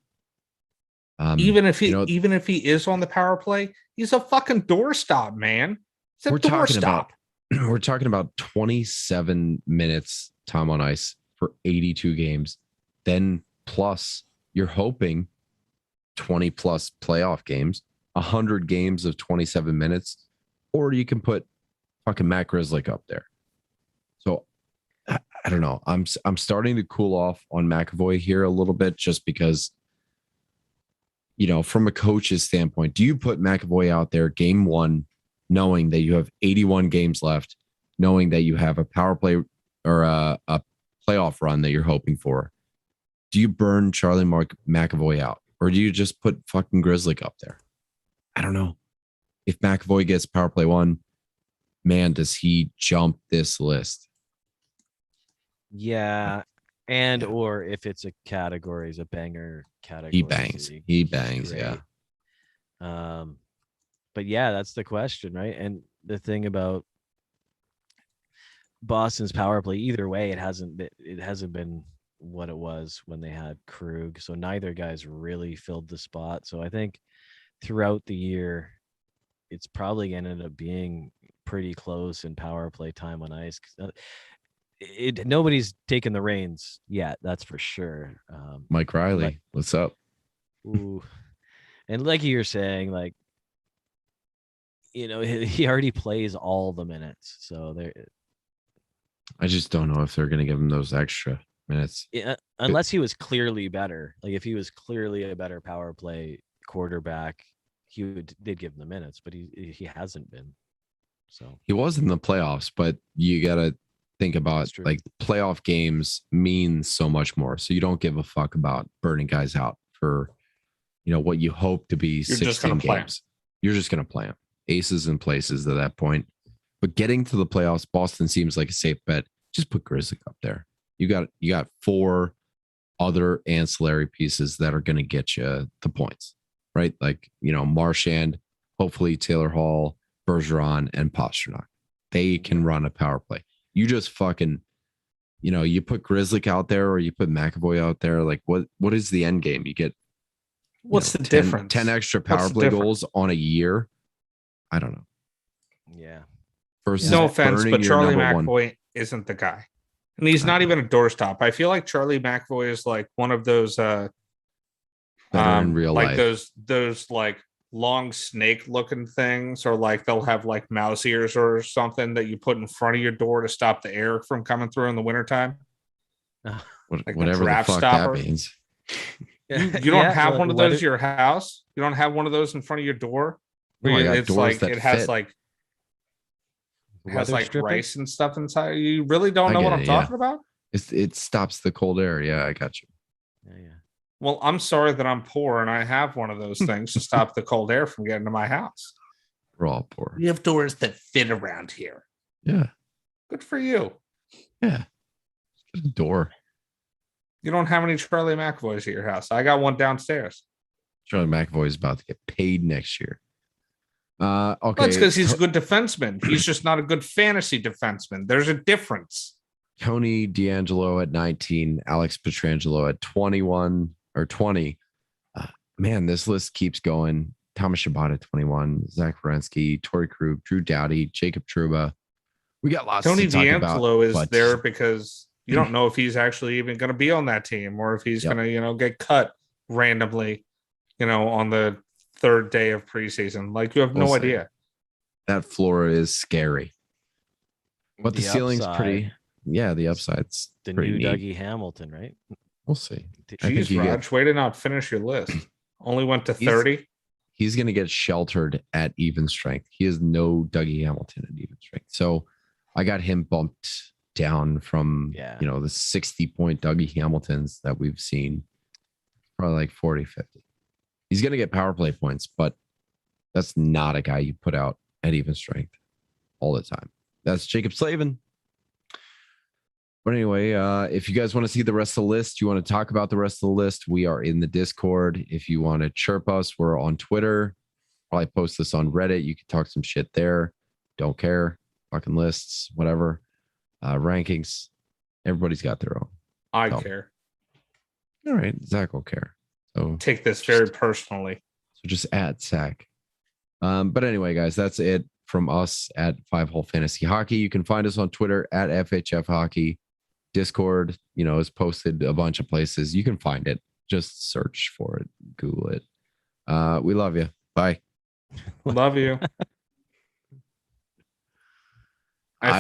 Even if he is on the power play, he's a fucking doorstop, man. He's a doorstop. We're talking about 27 minutes time on ice for 82 games. Then plus you're hoping 20 plus playoff games, 100 games of 27 minutes, or you can put fucking Matt Grzelcyk up there. So I don't know. I'm starting to cool off on McAvoy here a little bit, just because, from a coach's standpoint, do you put McAvoy out there game one, knowing that you have 81 games left, knowing that you have a power play or a playoff run that you're hoping for? Do you burn Charlie McAvoy out, or do you just put fucking Grzelcyk up there? I don't know. If McAvoy gets power play one, man, does he jump this list? Yeah. Or if it's a category, is a banger category. He bangs. Yeah. But yeah, that's the question, right? And the thing about Boston's power play, either way, it hasn't been what it was when they had Krug. So neither guy's really filled the spot. So I think throughout the year, it's probably going to end up being pretty close in power play time on ice. Nobody's taken the reins yet, that's for sure. Mike Riley, what's up? Ooh. And like you're saying, like, you know, he already plays all the minutes. So there. I just don't know if they're going to give him those extra minutes. Yeah, unless he was clearly better. Like if he was clearly a better power play quarterback, they'd give him the minutes, but he hasn't been. So he was in the playoffs, but you got to think about like playoff games mean so much more. So you don't give a fuck about burning guys out for, you know, what you hope to be 16 games. You're just going to play them. Aces and places at that point. But getting to the playoffs, Boston seems like a safe bet. Just put Grizzly up there. You got 4 other ancillary pieces that are going to get you the points, right? Like, you know, Marchand, hopefully Taylor Hall, Bergeron, and Pastrnak. They can run a power play. You just fucking, you know, you put Grizzly out there or you put McAvoy out there. Like, what is the end game? You get what's the difference? 10 extra power play goals on a year. I don't know. Yeah. Versus no offense, but Charlie McAvoy isn't the guy. And he's not even a doorstop. I feel like Charlie McAvoy is like one of those in real like life. those like long snake looking things, or like they'll have like mouse ears or something that you put in front of your door to stop the air from coming through in the wintertime. Like whatever the fuck stopper. That means. You don't have one of those at your house? You don't have one of those in front of your door? It's like it has like rice and stuff inside. You really don't know what I'm talking about? It stops the cold air. Yeah, I got you. Yeah. Well, I'm sorry that I'm poor and I have one of those things to stop the cold air from getting to my house. We're all poor. We have doors that fit around here. Yeah. Good for you. Yeah. Get a door. You don't have any Charlie McAvoys at your house. I got one downstairs. Charlie McAvoy is about to get paid next year. Okay. That's because he's a good defenseman. He's just not a good fantasy defenseman. There's a difference. Tony DeAngelo at 19, Alex Pietrangelo at 21 or 20. Man, this list keeps going. Thomas Chabot at 21, Zach Werenski, Torrey Krug, Drew Doughty, Jacob Trouba. We got lots Tony to talk DeAngelo about, is there because you don't know if he's actually even going to be on that team or if he's going to, you know, get cut randomly, you know, on the 3rd day of preseason. Like, you have no idea. That floor is scary. But the ceiling's pretty. Yeah, the upside's the pretty new neat. Dougie Hamilton, right? We'll see. Jeez, Raj, way to not finish your list. Only went to 30. He's going to get sheltered at even strength. He is no Dougie Hamilton at even strength. So I got him bumped down from, you know, the 60-point Dougie Hamiltons that we've seen, probably like 40, 50. He's going to get power play points, but that's not a guy you put out at even strength all the time. That's Jacob Slavin. But anyway, if you guys want to see the rest of the list, you want to talk about the rest of the list, we are in the Discord. If you want to chirp us, we're on Twitter. Probably post this on Reddit. You can talk some shit there. Don't care. Fucking lists, whatever. Rankings. Everybody's got their own. I care. All right. Zach will care. So take this very personally. So just add Zach. But anyway, guys, that's it from us at 5-Hole Fantasy Hockey. You can find us on Twitter at FHF Hockey. Discord, you know, is posted a bunch of places. You can find it. Just search for it. Google it. We love you. Bye. Love you.